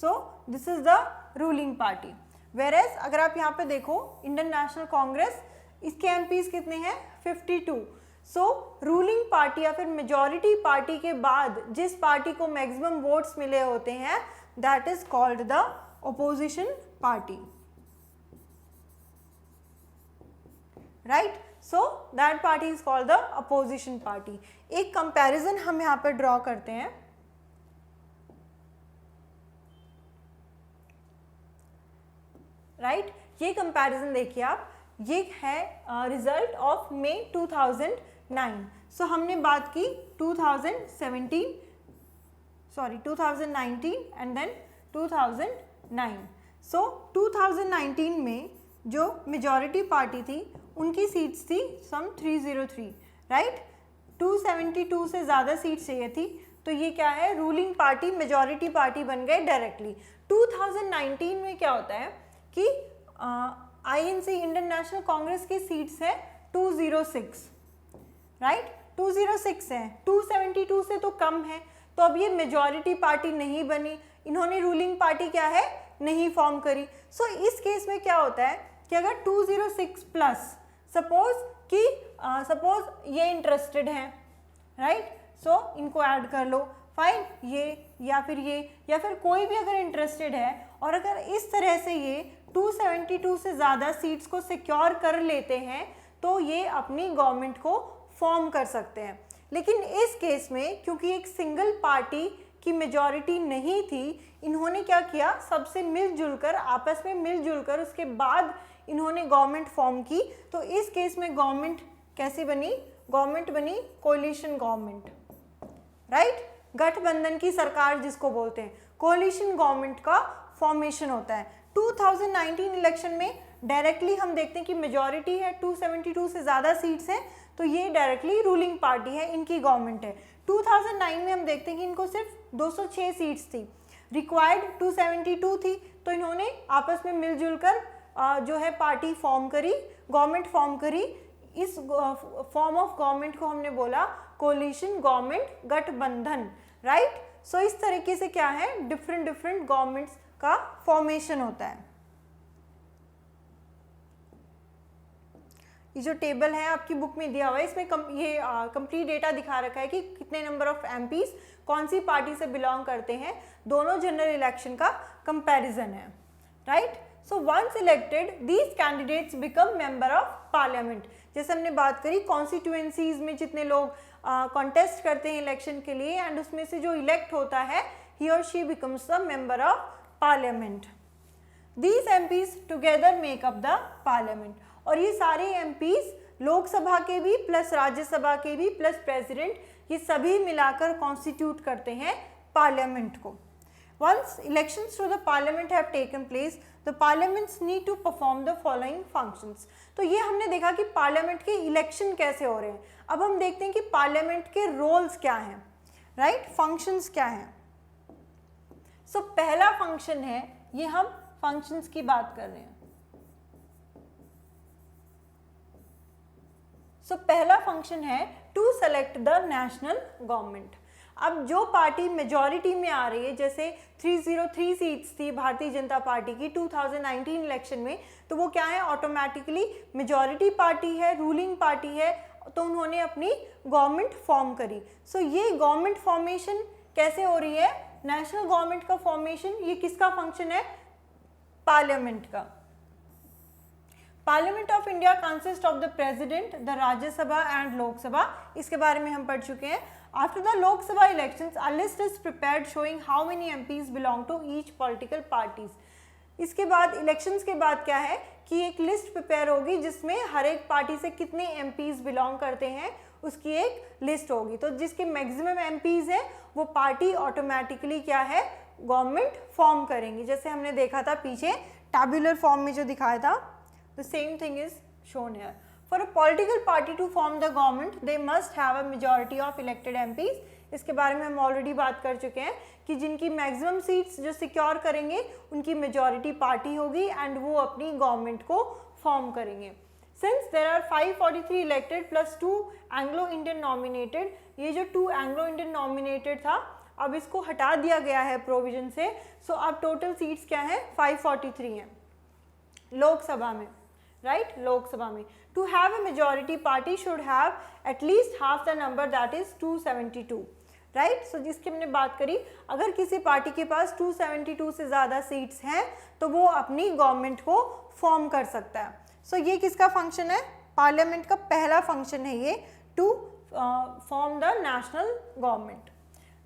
So this is the ruling party. Whereas अगर आप यहाँ पे देखो इंडियन नेशनल कांग्रेस, इसके एमपीज कितने हैं? 52। सो रूलिंग पार्टी या फिर मेजॉरिटी पार्टी के बाद जिस पार्टी को मैक्सिमम वोट्स मिले होते हैं that is called the opposition party, right. So that party is called the opposition party. एक कंपैरिजन हम यहाँ पर ड्रॉ करते हैं, राइट। ये कंपैरिजन देखिए आप, ये है रिजल्ट ऑफ मई 2009। सो हमने बात की 2019 एंड देन 2009। सो 2019 में जो मेजॉरिटी पार्टी थी उनकी सीट्स थी सम 303, राइट। 272 से ज़्यादा सीट्स चाहिए थी, तो ये क्या है? रूलिंग पार्टी मेजॉरिटी पार्टी बन गए डायरेक्टली। 2019 में क्या होता है कि आईएनसी इंडियन नेशनल कांग्रेस की सीट्स है 206, राइट। 206 है, 272 से तो कम है, तो अब ये मेजॉरिटी पार्टी नहीं बनी, इन्होंने रूलिंग पार्टी क्या है? नहीं फॉर्म करी। सो इस केस में क्या होता है कि अगर 206 प्लस सपोज ये इंटरेस्टेड हैं, राइट। सो इनको ऐड कर लो, फाइन, ये या फिर कोई भी अगर इंटरेस्टेड है और अगर इस तरह से ये 272 से ज़्यादा सीट्स को सिक्योर कर लेते हैं तो ये अपनी गवर्नमेंट को फॉर्म कर सकते हैं। लेकिन इस केस में क्योंकि एक सिंगल पार्टी की मेजॉरिटी नहीं थी, इन्होंने क्या किया? सबसे मिलजुल कर, आपस में मिलजुल कर उसके बाद इन्होंने गवर्नमेंट फॉर्म की। तो इस केस में गवर्नमेंट कैसी बनी? गवर्नमेंट बनी कोलिशन गवर्नमेंट, राइट। गठबंधन की सरकार जिसको बोलते हैं, कोलिशन गवर्नमेंट का फॉर्मेशन होता है। 2019 इलेक्शन में डायरेक्टली हम देखते हैं कि मेजॉरिटी है, 272 से ज़्यादा सीट्स हैं, तो ये डायरेक्टली रूलिंग पार्टी है, इनकी गवर्नमेंट है। 2009 में हम देखते हैं कि इनको सिर्फ 206 सीट्स थी, रिक्वायर्ड 272 थी, तो इन्होंने आपस में मिलजुल कर जो है पार्टी फॉर्म करी, गवर्नमेंट फॉर्म करी। इस फॉर्म ऑफ गवर्नमेंट को हमने बोला कोलिशन गवर्नमेंट, गठबंधन, राइट। सो इस तरीके से क्या है? डिफरेंट गवर्नमेंट्स का फॉर्मेशन होता है। ये जो टेबल है आपकी बुक में दिया हुआ है, इसमें ये कंप्लीट डेटा दिखा रखा है कि कितने नंबर ऑफ एमपीज कौन सी पार्टी से बिलोंग करते हैं, दोनों जनरल इलेक्शन का कंपैरिजन है, right. So once elected these candidates become member of parliament. जैसे हमने बात करी कॉन्स्टिट्यूएंसीज में जितने लोग कॉन्टेस्ट करते हैं इलेक्शन के लिए एंड उसमें से जो इलेक्ट होता है ही और she becomes the member of parliament. These MPs together make up the parliament. और ये सारे एमपीज लोकसभा के भी प्लस राज्यसभा के भी प्लस प्रेसिडेंट, ये सभी मिलाकर कॉन्स्टिट्यूट करते हैं पार्लियामेंट को। Once elections to the parliament have taken place, the parliaments need to perform the following functions. तो ये हमने देखा कि पार्लियामेंट के इलेक्शन कैसे हो रहे हैं। अब हम देखते हैं कि पार्लियामेंट के रोल्स क्या हैं, राइट, फंक्शंस क्या हैं। सो पहला फंक्शन है, ये हम फंक्शंस की बात कर रहे हैं। सो पहला फंक्शन है to select the national government. अब जो पार्टी मेजॉरिटी में आ रही है, जैसे 303 सीट्स थी भारतीय जनता पार्टी की 2019 इलेक्शन में, तो वो क्या है, ऑटोमेटिकली मेजॉरिटी पार्टी है, रूलिंग पार्टी है, तो उन्होंने अपनी गवर्नमेंट फॉर्म करी। सो ये गवर्नमेंट फॉर्मेशन कैसे हो रही है, नेशनल गवर्नमेंट का फॉर्मेशन, ये किसका फंक्शन है, पार्लियामेंट का। Parliament of India consist of the president, the Rajya Sabha and Lok Sabha, इसके बारे में हम पढ़ चुके हैं। After the Lok Sabha elections a list is prepared showing how many MPs belong to each political parties. इसके बाद इलेक्शंस के बाद क्या है कि एक लिस्ट प्रिपेयर होगी जिसमें हर एक पार्टी से कितने एमपीज बिलोंग करते हैं उसकी एक लिस्ट होगी। तो जिसके मैक्सिमम एमपीज है वो पार्टी ऑटोमेटिकली क्या है, गवर्नमेंट फॉर्म करेंगी। जैसे हमने देखा था पीछे टैब्यूलर फॉर्म में जो दिखाया था, the same thing is shown here. For a political party to form the government they must have a majority of elected MPs. इसके बारे में हम ऑलरेडी बात कर चुके हैं कि जिनकी मैक्सिमम सीट्स जो सिक्योर करेंगे उनकी मेजॉरिटी पार्टी होगी एंड वो अपनी गवर्नमेंट को फॉर्म करेंगे। Since there are 543 elected plus 2 Anglo Indian nominated, ये जो 2 एंग्लो इंडियन नॉमिनेटेड था अब इसको हटा दिया गया है प्रोविजन से। सो अब टोटल सीट्स क्या है, 543 हैं लोकसभा में, राइट, लोकसभा में। To have a majority party should have at least half the number, that is 272, right. So जिसकी हमने बात करी, अगर किसी पार्टी के पास 272 से ज़्यादा सीट्स हैं तो वो अपनी गवर्नमेंट को फॉर्म कर सकता है। सो ये किसका फंक्शन है, पार्लियामेंट का पहला फंक्शन है ये, to form the national government.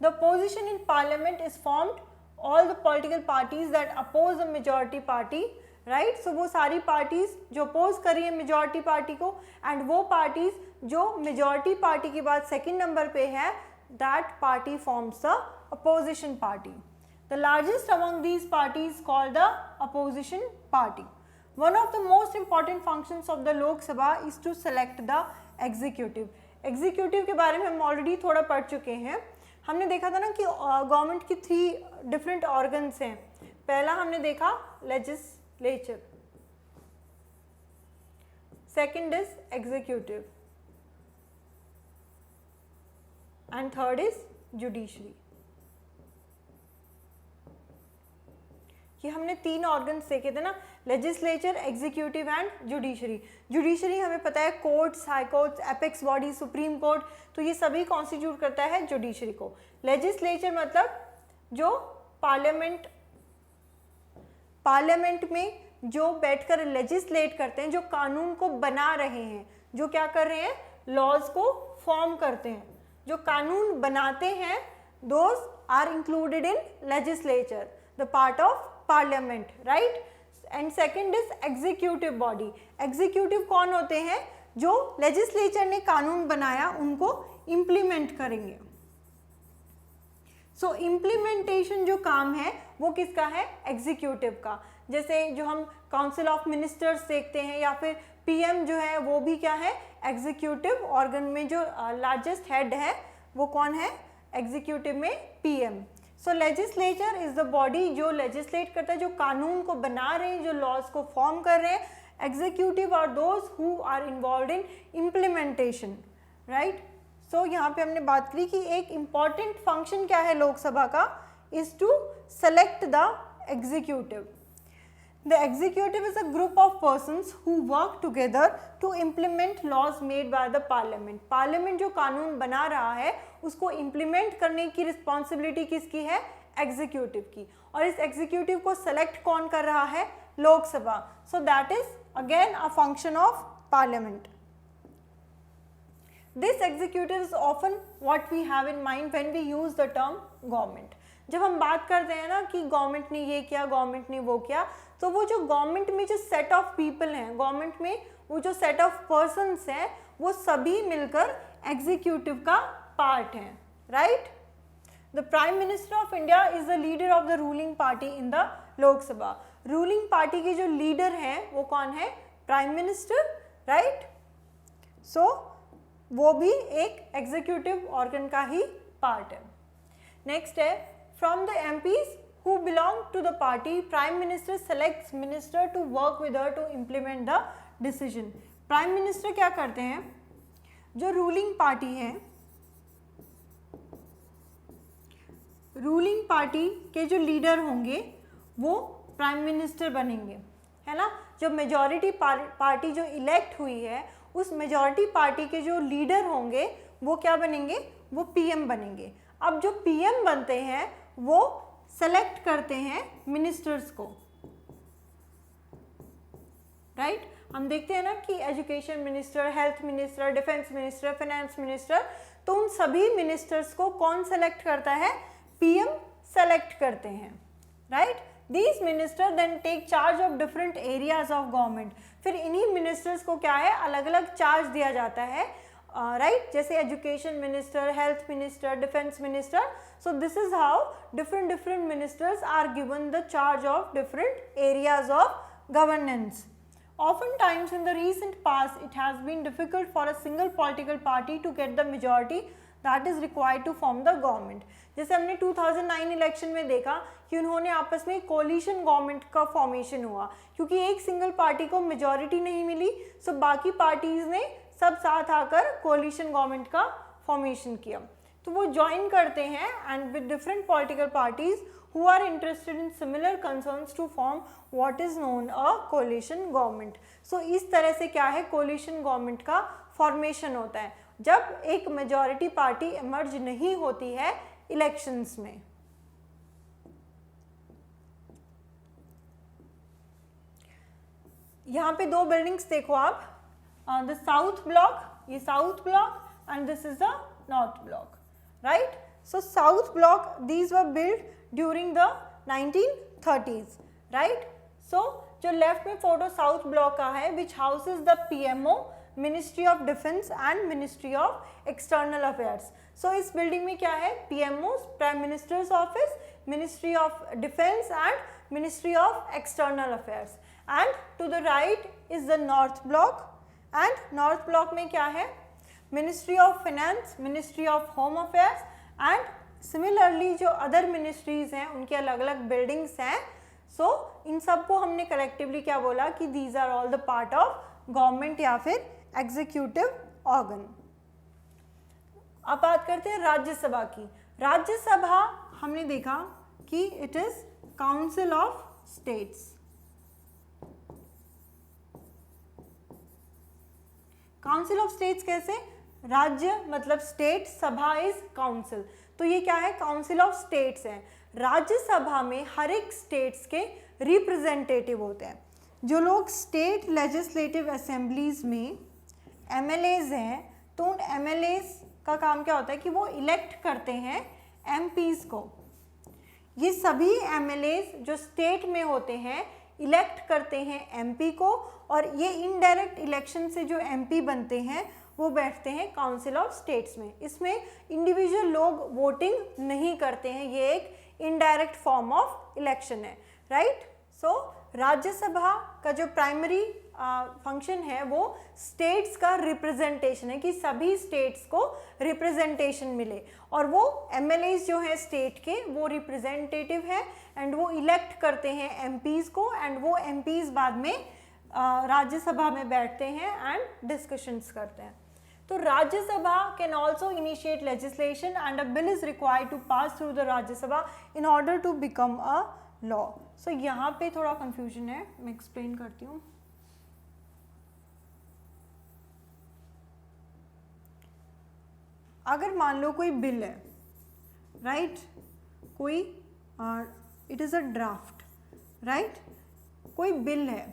The opposition in parliament is formed all the political parties that oppose a majority party, right? So वो सारी parties जो oppose कर रही है majority party को, and वो parties जो majority party के बाद second number पे है, that party forms the opposition party. The largest among these parties called the opposition party. One of the most important functions of the Lok Sabha is to select the executive. Executive के बारे में हम already थोड़ा पढ़ चुके हैं। हमने देखा था ना कि गवर्नमेंट की 3 डिफरेंट ऑर्गन्स हैं। पहला हमने देखा legislature, second is executive and third is judiciary. ये हमने 3 ऑर्गन्स देखे थे ना, legislature, executive and judiciary. Judiciary हमें पता है courts, high courts, apex body, supreme court, तो ये सभी कॉन्स्टिट्यूट करता है जुडिशरी को। लेजिस्लेचर मतलब जो पार्लियामेंट में जो बैठकर लेजिस्लेट करते हैं, जो कानून को बना रहे हैं, जो क्या कर रहे हैं, लॉज को फॉर्म करते हैं, जो कानून बनाते हैं, those are included in legislature, the part of parliament, right. And second is executive body. Executive कौन होते हैं, जो लेजिस्लेचर ने कानून बनाया उनको इम्प्लीमेंट करेंगे। सो इम्प्लीमेंटेशन जो काम है वो किसका है, एग्जीक्यूटिव का। जैसे जो हम काउंसिल ऑफ मिनिस्टर्स देखते हैं या फिर पीएम जो है वो भी क्या है, एग्जीक्यूटिव ऑर्गन में जो लार्जेस्ट हेड है वो कौन है, एग्जीक्यूटिव में PM. So legislature is the body जो लेजिस्लेट करता है, जो कानून को बना रहे हैं, जो लॉज को फॉर्म कर रहे हैं। Executive are those who are involve in implementation, right. So यहाँ पे हमने बात करी कि एक इम्पॉर्टेंट फंक्शन क्या है लोकसभा का, is to select the executive. The executive is a group of persons who work together to implement laws made by the parliament. Parliament जो कानून बना रहा है उसको इम्प्लीमेंट करने की रिस्पॉन्सिबिलिटी किसकी है, एग्जीक्यूटिव की। और इस एग्जीक्यूटिव को सेलेक्ट कौन कर रहा है, Lok Sabha. So that is again a function of parliament. This executive is often what we have in mind when we use the term government. जब हम बात करते हैं ना कि गवर्नमेंट ने ये किया, गवर्नमेंट ने वो किया, तो वो जो गवर्नमेंट में जो सेट ऑफ पीपल हैं, गवर्नमेंट में वो जो सेट ऑफ पर्सन्स हैं, वो सभी मिलकर एग्जीक्यूटिव का पार्ट हैं, right. The prime minister of India is the leader of the ruling party in the Lok Sabha. Ruling party के जो लीडर हैं वो कौन है, प्राइम मिनिस्टर, राइट। सो वो भी एक एग्जीक्यूटिव ऑर्गन का ही पार्ट है। नेक्स्ट है, from the MPs who belong to the party, Prime Minister selects minister to work with her to implement the decision. Prime Minister क्या करते हैं, जो रूलिंग पार्टी है रूलिंग पार्टी के जो लीडर होंगे वो प्राइम मिनिस्टर बनेंगे, है ना। जो मेजॉरिटी पार्टी जो इलेक्ट हुई है उस मेजॉरिटी पार्टी के जो लीडर होंगे वो क्या बनेंगे, वो पीएम बनेंगे। अब जो पीएम बनते हैं वो सेलेक्ट करते हैं मिनिस्टर्स को, राइट। हम देखते हैं ना कि education minister, health minister, defence minister, finance minister, तो उन सभी मिनिस्टर्स को कौन सेलेक्ट करता है, पीएम सेलेक्ट करते हैं, right. These minister then take charge of different areas of government. फिर इन्हीं मिनिस्टर्स को क्या है, अलग अलग चार्ज दिया जाता है, राइट, जैसे education minister, health minister, defence minister. So this is how different ministers are given the charge of different areas of governance. Oftentimes in the recent past it has been difficult for a single political party to get the majority that is required to form the government. जैसे हमने 2009 election में देखा कि उन्होंने आपस में coalition government का formation हुआ, क्योंकि एक सिंगल पार्टी को मेजॉरिटी नहीं मिली, सो बाकी पार्टीज ने सब साथ आकर कोलिशन गवर्नमेंट का फॉर्मेशन किया। तो वो ज्वाइन करते हैं and with different political parties who are interested in similar concerns to form what is known a coalition government. So इस तरह से क्या है, coalition government का formation होता है जब एक majority party emerge नहीं होती है elections में। यहाँ पे दो buildings देखो आप, the south block, ये south block and this is the north block, right? So south block these were built during the 1930s, right? So जो लेफ्ट में फोटो साउथ ब्लॉक का है which houses the PMO, Ministry of Defense and Ministry of External Affairs. So इस building में क्या है, PMO, Prime Minister's Office, Ministry of Defense and Ministry of External Affairs. And to the right is the North Block, and North Block में क्या है, Ministry of Finance, Ministry of Home Affairs and similarly जो other ministries हैं उनके अलग अलग buildings हैं। सो इन सबको हमने कलेक्टिवली क्या बोला कि these are all the part of government या फिर एग्जीक्यूटिव ऑर्गन। अब बात करते हैं राज्यसभा की। राज्यसभा हमने देखा कि it is council of states. Council of states कैसे, राज्य मतलब स्टेट, सभा इज काउंसिल, तो ये क्या है, काउंसिल ऑफ स्टेट्स है। राज्यसभा में हर एक स्टेट्स के रिप्रेजेंटेटिव होते हैं। जो लोग स्टेट लेजिस्लेटिव असेंबलीज में एमएलएज हैं, तो उन एमएलएज का काम क्या होता है कि वो इलेक्ट करते हैं एमपीज को। ये सभी एमएलएज जो स्टेट में होते हैं इलेक्ट करते हैं एमपी को, और ये इनडायरेक्ट इलेक्शन से जो एमपी बनते हैं वो बैठते हैं काउंसिल ऑफ स्टेट्स में। इसमें इंडिविजुअल लोग वोटिंग नहीं करते हैं, ये एक इनडायरेक्ट फॉर्म ऑफ इलेक्शन है, राइट। सो राज्यसभा का जो प्राइमरी फंक्शन है वो स्टेट्स का रिप्रेजेंटेशन है, कि सभी स्टेट्स को रिप्रेजेंटेशन मिले, और वो एमएलएज जो हैं स्टेट के वो रिप्रेजेंटेटिव हैं एंड वो इलेक्ट करते हैं एमपीज को, एंड वो एमपीज बाद में राज्यसभा में बैठते हैं एंड डिस्कशंस करते हैं। तो Rajya Sabha can also initiate legislation and a bill is required to pass through the Rajya Sabha in order to become a law. So यहाँ पे थोड़ा कंफ्यूजन है, मैं एक्सप्लेन करती हूँ। अगर मान लो कोई बिल है, राइट, कोई it is a draft, right, कोई बिल है,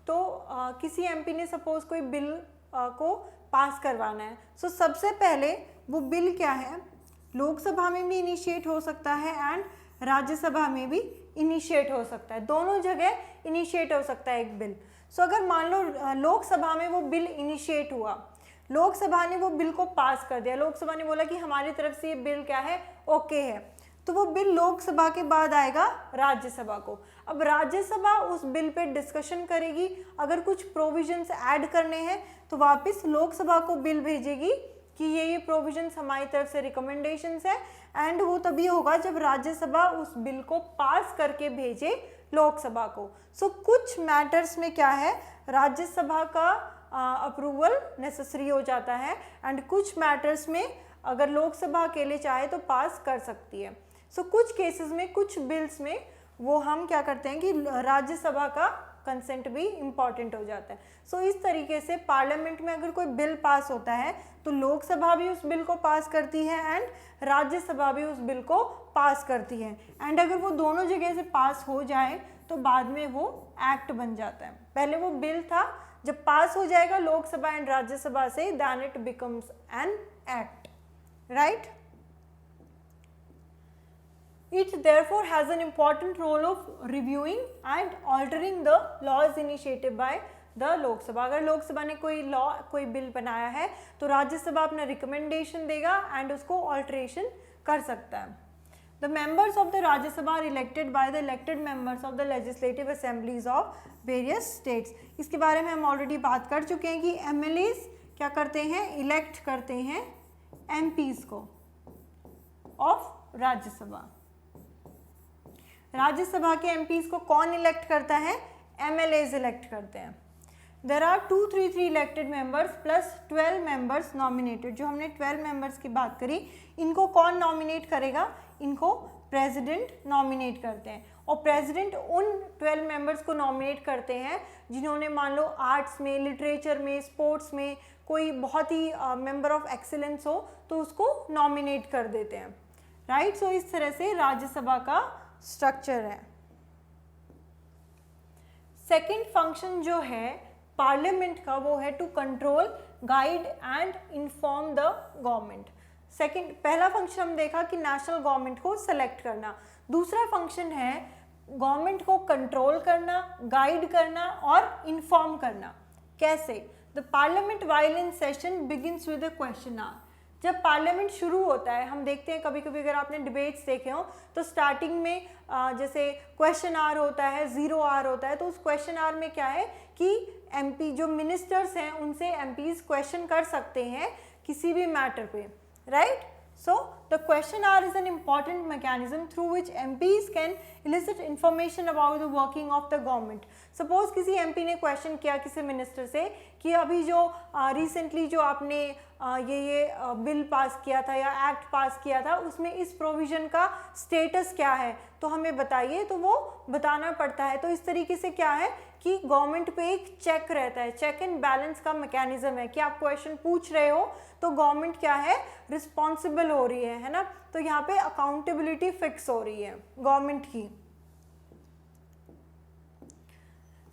तो किसी एमपी ने सपोज कोई बिल को पास करवाना है। सो सबसे पहले वो बिल क्या है, लोकसभा में भी इनिशिएट हो सकता है एंड राज्यसभा में भी इनिशिएट हो सकता है, दोनों जगह इनिशिएट हो सकता है एक बिल। सो अगर मान लो लोकसभा में वो बिल इनिशिएट हुआ, लोकसभा ने वो बिल को पास कर दिया, लोकसभा ने बोला कि हमारी तरफ से ये बिल क्या है, ओके है, तो वो बिल लोकसभा के बाद आएगा राज्यसभा को। अब राज्यसभा उस बिल पे डिस्कशन करेगी, अगर कुछ प्रोविजंस ऐड करने हैं तो वापस लोकसभा को बिल भेजेगी कि ये प्रोविजंस हमारी तरफ से रिकमेंडेशंस है, एंड वो तभी होगा जब राज्यसभा उस बिल को पास करके भेजे लोकसभा को। सो कुछ मैटर्स में क्या है, राज्यसभा का अप्रूवल नेसेसरी हो जाता है, एंड कुछ मैटर्स में अगर लोकसभा अकेले चाहे तो पास कर सकती है। सो कुछ केसेस में, कुछ बिल्स में वो हम क्या करते हैं कि राज्यसभा का कंसेंट भी इम्पॉर्टेंट हो जाता है। सो इस तरीके से पार्लियामेंट में अगर कोई बिल पास होता है तो लोकसभा भी उस बिल को पास करती है एंड राज्यसभा भी उस बिल को पास करती है, एंड अगर वो दोनों जगह से पास हो जाए तो बाद में वो एक्ट बन जाता है। पहले वो बिल था, जब पास हो जाएगा लोकसभा एंड राज्यसभा से, then it becomes an act, right. It therefore has an important role of reviewing and altering the laws initiated by the Lok Sabha। अगर लोकसभा ने कोई लॉ, कोई बिल बनाया है तो राज्यसभा अपना रिकमेंडेशन देगा एंड उसको ऑल्ट्रेशन कर सकता है। The members of the Rajya Sabha are elected by the elected members of the legislative assemblies of various states। इसके बारे में हम ऑलरेडी बात कर चुके हैं कि MLAs क्या करते हैं, इलेक्ट करते हैं MPs को ऑफ राज्यसभा। राज्यसभा के MPs को कौन इलेक्ट करता है, MLAs इलेक्ट करते हैं। There are 233 elected members plus 12 members nominated. जो हमने 12 मेंबर्स की बात करी, इनको कौन नॉमिनेट करेगा, इनको प्रेसिडेंट नॉमिनेट करते हैं। और प्रेसिडेंट उन 12 मेंबर्स को नॉमिनेट करते हैं जिन्होंने मान लो आर्ट्स में, लिटरेचर में, स्पोर्ट्स में कोई बहुत ही मेंबर ऑफ एक्सीलेंस हो तो उसको नॉमिनेट कर देते हैं, राइट। सो इस तरह से राज्यसभा का स्ट्रक्चर है। सेकंड फंक्शन जो है पार्लियामेंट का वो है to control, guide and inform the government. Second, पहला फंक्शन हम देखा कि नेशनल गवर्नमेंट को सेलेक्ट करना, दूसरा फंक्शन है गवर्नमेंट को कंट्रोल करना, गाइड करना और इन्फॉर्म करना। कैसे? The parliament while in session begins with a question hour. जब पार्लियामेंट शुरू होता है, हम देखते हैं कभी कभी अगर आपने डिबेट्स देखे हो तो स्टार्टिंग में जैसे क्वेश्चन आवर होता है, 0 आवर होता है, तो उस क्वेश्चन आवर में क्या है कि MP जो मिनिस्टर्स हैं उनसे MPs क्वेश्चन कर सकते हैं किसी भी मैटर पे, right. So the question hour is an important mechanism through which MPs can elicit information about the working of the government। Suppose किसी MP ने क्वेश्चन किया किसी मिनिस्टर से कि अभी जो रिसेंटली जो आपने ये बिल पास किया था या एक्ट पास किया था उसमें इस प्रोविज़न का स्टेटस क्या है तो हमें बताइए, तो वो बताना पड़ता है। तो इस तरीके से क्या है कि गवर्नमेंट पे एक चेक रहता है, चेक एंड बैलेंस का मैकेनिज्म है कि आप क्वेश्चन पूछ रहे हो तो गवर्नमेंट क्या है, रिस्पॉन्सिबल हो रही है ना। तो यहाँ पे अकाउंटेबिलिटी फिक्स हो रही है गवर्नमेंट की।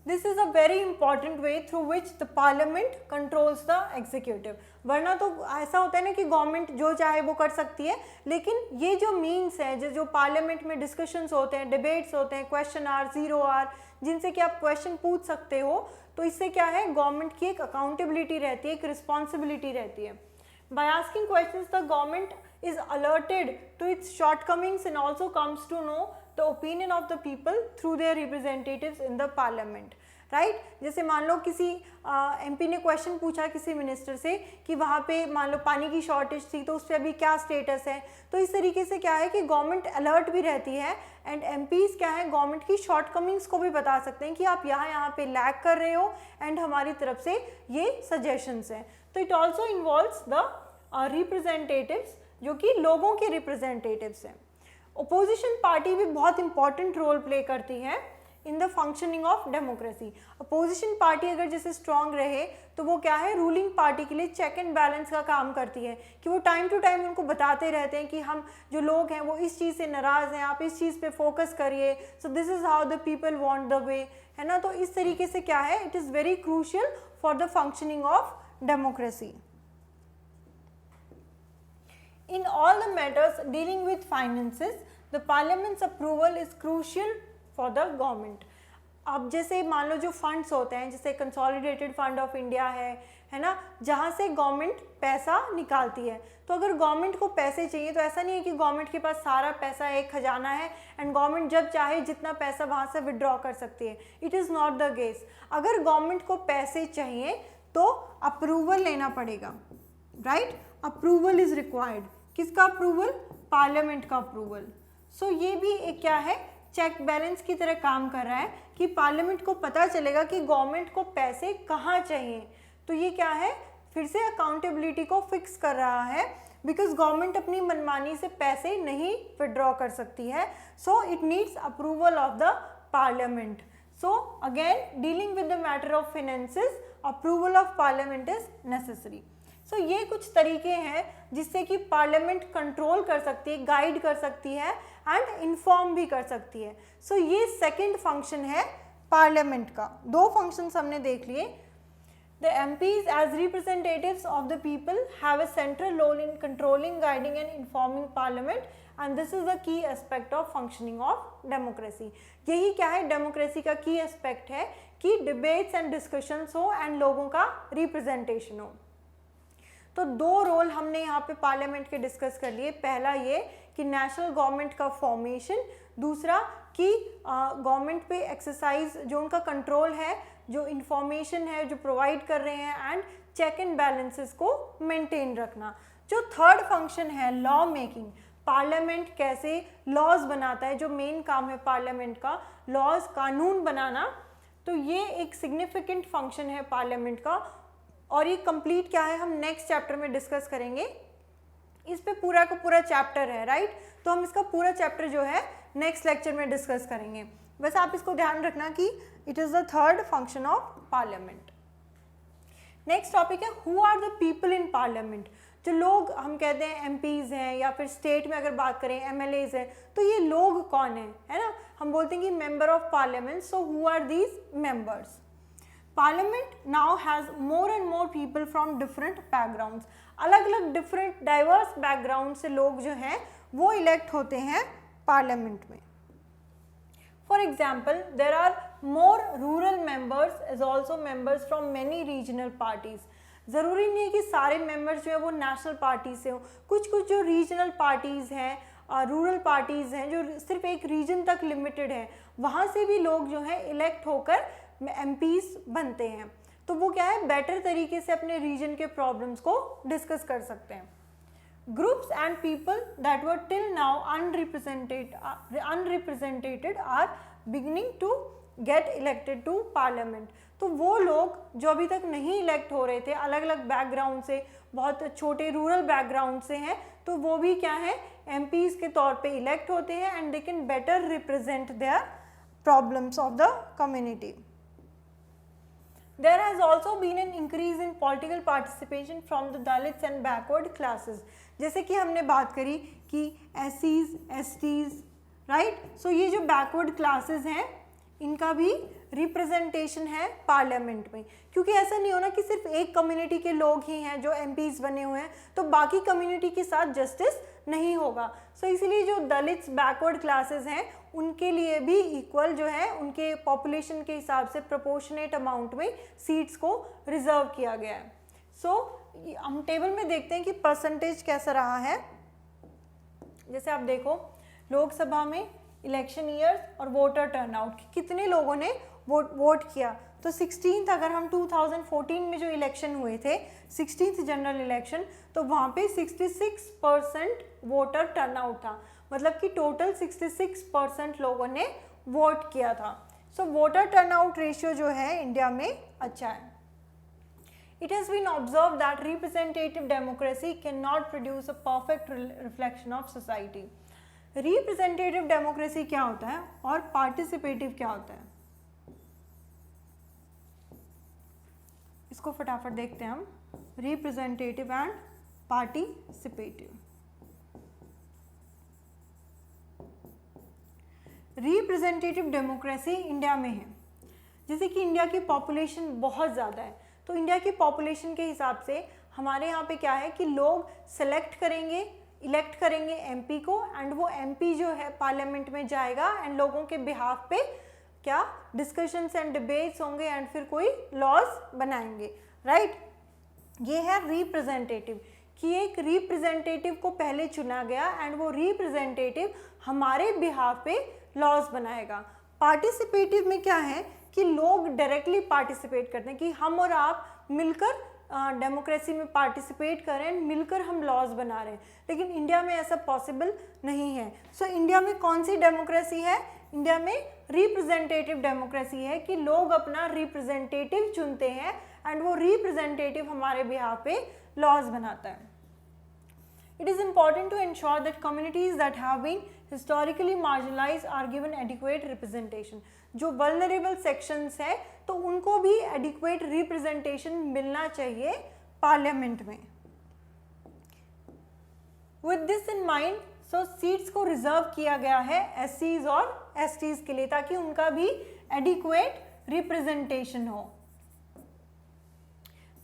This is a very important way through which the parliament controls the executive. वरना तो ऐसा होता है ना कि गवर्नमेंट जो चाहे वो कर सकती है, लेकिन ये जो मीन्स है जो पार्लियामेंट में डिस्कशंस होते हैं, डिबेट्स होते हैं, क्वेश्चन आवर, 0 आवर, जिनसे कि आप क्वेश्चन पूछ सकते हो, तो इससे क्या है गवर्नमेंट की एक अकाउंटेबिलिटी रहती है, एक रिस्पॉन्सिबिलिटी रहती है। By asking questions, the government is alerted to its shortcomings and also comes to know the opinion of the people through their representatives in the parliament, right? जैसे मान लो किसी MP ने क्वेश्चन पूछा किसी मिनिस्टर से कि वहाँ पे मान लो पानी की शॉर्टेज थी तो उस पर अभी क्या स्टेटस है। तो इस तरीके से क्या है कि गवर्नमेंट अलर्ट भी रहती है एंड MPs क्या है गवर्नमेंट की शॉर्टकमिंग्स को भी बता सकते हैं कि आप यहाँ पे लैग कर रहे हो एंड हमारी तरफ से ये सजेशंस हैं। तो it also involves the representatives जो कि लोगों के रिप्रेजेंटेटिव्स हैं। ओपोजिशन पार्टी भी बहुत इंपॉर्टेंट रोल प्ले करती है in the functioning of democracy. Opposition party अगर जैसे स्ट्रांग रहे तो वो क्या है रूलिंग पार्टी के लिए चेक एंड बैलेंस का काम करती है कि वो टाइम टू टाइम उनको बताते रहते हैं कि हम जो लोग हैं वो इस चीज़ से नाराज़ हैं, आप इस चीज़ पे फोकस करिए, so this is how the people want the way, है ना। तो इस तरीके से क्या है it is very crucial for the functioning of democracy. In all the matters dealing with finances, the parliament's approval is crucial for the government। अब जैसे मान लो जो फंड्स होते हैं जैसे कंसोलिडेटेड फंड ऑफ इंडिया है ना, जहाँ से गवर्नमेंट पैसा निकालती है। तो अगर गवर्नमेंट को पैसे चाहिए तो ऐसा नहीं है कि गवर्नमेंट के पास सारा पैसा एक खजाना है एंड गवर्नमेंट जब चाहे जितना पैसा वहाँ से विड्रॉ कर सकती है। It is not the case. अगर गवर्नमेंट को पैसे चाहिए तो अप्रूवल लेना पड़ेगा, राइट। Approval is required. किसका अप्रूवल? पार्लियामेंट का अप्रूवल। सो ये भी एक क्या है चेक बैलेंस की तरह काम कर रहा है कि पार्लियामेंट को पता चलेगा कि गवर्नमेंट को पैसे कहाँ चाहिए। तो ये क्या है फिर से अकाउंटेबिलिटी को फिक्स कर रहा है बिकॉज गवर्नमेंट अपनी मनमानी से पैसे नहीं विड्रॉ कर सकती है, so it needs approval of the parliament. So again, dealing with the matter of finances, approval of parliament is necessary. So ये कुछ तरीके हैं जिससे कि पार्लियामेंट कंट्रोल कर सकती है, गाइड कर सकती है एंड इन्फॉर्म भी कर सकती है. So ये सेकंड फंक्शन है पार्लियामेंट का. दो फंक्शंस हमने देख लिए. The MPs as representatives of the people have a central role in controlling, guiding and informing parliament, and this is the key aspect of functioning of democracy. यही क्या है, democracy का की एस्पेक्ट है कि डिबेट्स एंड डिस्कशंस हो and लोगों का रिप्रेजेंटेशन हो. तो दो रोल हमने यहाँ पे पार्लियामेंट के डिस्कस कर लिए. पहला ये कि नेशनल गवर्नमेंट का फॉर्मेशन, दूसरा कि गवर्नमेंट पे एक्सरसाइज जो उनका कंट्रोल है, जो इंफॉर्मेशन है जो प्रोवाइड कर रहे हैं एंड चेक एंड बैलेंसेस को मेंटेन रखना. जो थर्ड फंक्शन है लॉ मेकिंग, पार्लियामेंट कैसे लॉज बनाता है, जो मेन काम है पार्लियामेंट का लॉज कानून बनाना, तो ये एक सिग्निफिकेंट फंक्शन है पार्लियामेंट का. और ये कंप्लीट क्या है हम नेक्स्ट चैप्टर में डिस्कस करेंगे. इस पे पूरा का पूरा चैप्टर है, राइट. तो हम इसका पूरा चैप्टर जो है नेक्स्ट लेक्चर में डिस्कस करेंगे. बस आप इसको ध्यान रखना कि it is the third function of parliament. Next topic है who are the people in parliament. जो लोग हम कहते हैं एमपीज हैं या फिर स्टेट में अगर बात करें एमएलएज हैं, तो ये लोग कौन हैं, है ना. हम बोलते हैं कि member of parliament. So who are these members. Parliament now has more and more people from different backgrounds. अलग अलग डिफरेंट डाइवर्स बैकग्राउंड से लोग जो हैं वो इलेक्ट होते हैं पार्लियामेंट में. For example, there are more rural members as also members from many regional parties. ज़रूरी नहीं है कि सारे मेंबर्स जो है वो नेशनल पार्टी से हो. कुछ कुछ जो रीजनल पार्टीज़ हैं, रूरल पार्टीज़ हैं, जो सिर्फ एक रीजन तक लिमिटेड है, वहाँ से भी लोग जो हैं इलेक्ट होकर एमपीज बनते हैं. तो वो क्या है, बेटर तरीके से अपने रीजन के प्रॉब्लम्स को डिस्कस कर सकते हैं. Groups and people that were till now unrepresented are beginning to get elected to parliament. तो वो लोग जो अभी तक नहीं इलेक्ट हो रहे थे, अलग अलग बैकग्राउंड से, बहुत छोटे रूरल बैकग्राउंड से हैं, तो वो भी क्या है एमपीज के तौर पे इलेक्ट होते हैं and they can better represent their problems of the community. There has also been an increase in political participation from the Dalits and backward classes. जैसे कि हमने बात करी कि एससीज, एसटीज, राइट. सो ये जो बैकवर्ड क्लासेस हैं इनका भी रिप्रेजेंटेशन है पार्लियामेंट में, क्योंकि ऐसा नहीं होना कि सिर्फ एक कम्युनिटी के लोग ही हैं जो एमपीज बने हुए हैं, तो बाकी कम्युनिटी के साथ जस्टिस नहीं होगा. सो इसीलिए जो दलित्स बैकवर्ड क्लासेस हैं उनके लिए भी इक्वल जो है उनके पॉपुलेशन के हिसाब से प्रोपोर्शनेट अमाउंट में सीट्स को रिजर्व किया गया है. सो हम टेबल में देखते हैं कि परसेंटेज कैसा रहा है. जैसे आप देखो लोकसभा में इलेक्शन ईयर्स और वोटर टर्नआउट, कितने लोगों ने वोट किया. तो 16th अगर हम 2014 में जो इलेक्शन हुए थे 16th जनरल इलेक्शन, तो वहाँ पे 66% वोटर टर्नआउट था. मतलब कि टोटल 66% लोगों ने वोट किया था. सो वोटर टर्नआउट रेशियो जो है इंडिया में अच्छा है. It has been observed that representative democracy cannot produce a perfect reflection of society. Representative democracy क्या होता है और participative क्या होता है, इसको फटाफट देखते हैं हम. Representative and participative. Representative democracy India में है. जैसे कि इंडिया की पॉपुलेशन बहुत ज़्यादा है, तो इंडिया की पॉपुलेशन के हिसाब से हमारे यहाँ पे क्या है कि लोग सेलेक्ट करेंगे, इलेक्ट करेंगे एमपी को, एंड वो एमपी जो है पार्लियामेंट में जाएगा एंड लोगों के बिहाफ पे क्या डिस्कशंस एंड डिबेट्स होंगे एंड फिर कोई लॉज बनाएंगे, राइट. ये है रिप्रेजेंटेटिव, कि एक रिप्रेजेंटेटिव को पहले चुना गया एंड वो रिप्रेजेंटेटिव हमारे बिहाफ पे लॉज बनाएगा. पार्टिसिपेटिव में क्या है कि लोग डायरेक्टली पार्टिसिपेट करते हैं, कि हम और आप मिलकर डेमोक्रेसी में पार्टिसिपेट करें, मिलकर हम लॉज बना रहे हैं. लेकिन इंडिया में ऐसा पॉसिबल नहीं है. सो इंडिया में कौन सी डेमोक्रेसी है, इंडिया में रिप्रेजेंटेटिव डेमोक्रेसी है, कि लोग अपना रिप्रेजेंटेटिव चुनते हैं एंड वो रिप्रेजेंटेटिव हमारे बिहाफ पे लॉज बनाता है. It is important to ensure that communities that have been historically marginalized are given adequate representation. जो vulnerable sections है तो उनको भी adequate representation मिलना चाहिए पार्लियामेंट में. With this in mind, so seats को रिजर्व किया गया है SCs और STs के लिए ताकि उनका भी adequate representation हो.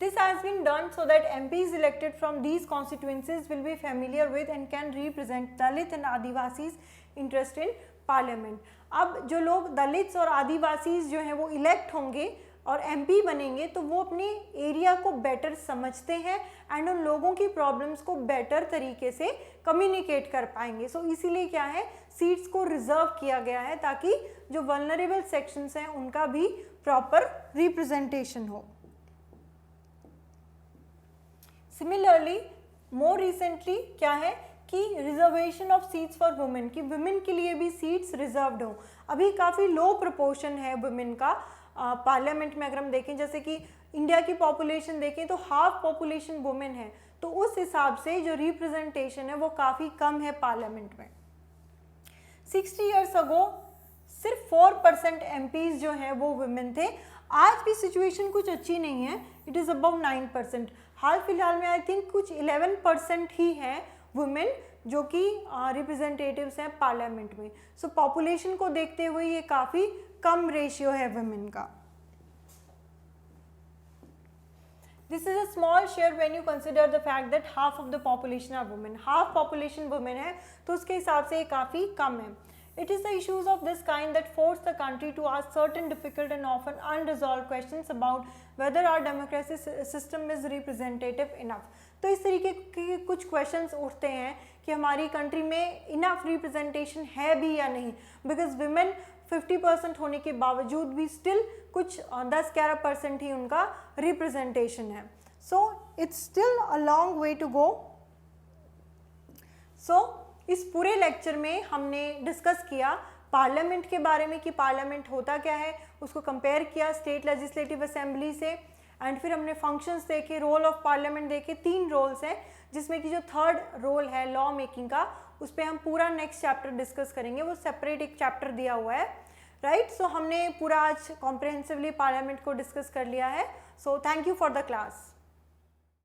This has been done so that MPs elected from these constituencies will be familiar with and can represent Dalit and Adivasis interest in parliament. अब जो लोग दलित्स और आदिवासीज जो हैं वो इलेक्ट होंगे और MP बनेंगे तो वो अपने एरिया को बेटर समझते हैं एंड उन लोगों की प्रॉब्लम्स को बेटर तरीके से कम्युनिकेट कर पाएंगे. सो इसीलिए क्या है, सीट्स को रिजर्व किया गया है ताकि जो वल्नरेबल सेक्शंस हैं उनका भी प्रॉपर रिप्रेजेंटेशन हो. सिमिलरली मोर रिसेंटली क्या है कि reservation of seats for women, कि वुमेन के लिए भी सीट्स रिजर्व्ड हो. अभी काफ़ी लो प्रोपोर्शन है वुमेन का पार्लियामेंट में. अगर हम देखें जैसे कि इंडिया की पॉपुलेशन देखें तो हाफ पॉपुलेशन वुमेन है, तो उस हिसाब से जो रिप्रेजेंटेशन है वो काफ़ी कम है पार्लियामेंट में. 60 ईयर्स अगो सिर्फ 4% MPs जो हैं वो वुमेन थे. आज भी सिचुएशन कुछ अच्छी नहीं है, इट इज़ अबव 9%. हाल फिलहाल में आई थिंक कुछ 11% ही हैं वुमेन जो कि रिप्रेजेंटेटिव्स हैं पार्लियामेंट में. सो पॉपुलेशन को देखते हुए ये काफ़ी कम रेशियो है वुमेन का. This is a small share when you consider the fact that half of the population are women. Half population women है तो उसके हिसाब से ये काफ़ी कम है. It is the issues of this kind that force the country to ask certain difficult and often unresolved questions about whether our democracy system is representative enough. तो इस तरीके के कुछ questions उठते हैं कि हमारी कंट्री में enough representation है भी या नहीं, because women 50% होने के बावजूद भी still कुछ 10-11% ही उनका representation है. So it's still a long way to go. So इस पूरे लेक्चर में हमने डिस्कस किया पार्लियामेंट के बारे में कि पार्लियामेंट होता क्या है, उसको कंपेयर किया स्टेट लेजिस्लेटिव असेंबली से, एंड फिर हमने फंक्शंस देखे, रोल ऑफ पार्लियामेंट देखे. 3 रोल्स हैं जिसमें कि जो थर्ड रोल है लॉ मेकिंग का, उस पर हम पूरा नेक्स्ट चैप्टर डिस्कस करेंगे, वो सेपरेट एक चैप्टर दिया हुआ है, राइट. सो हमने पूरा आज कॉम्प्रिहेंसिवली पार्लियामेंट को डिस्कस कर लिया है. So thank you for the class.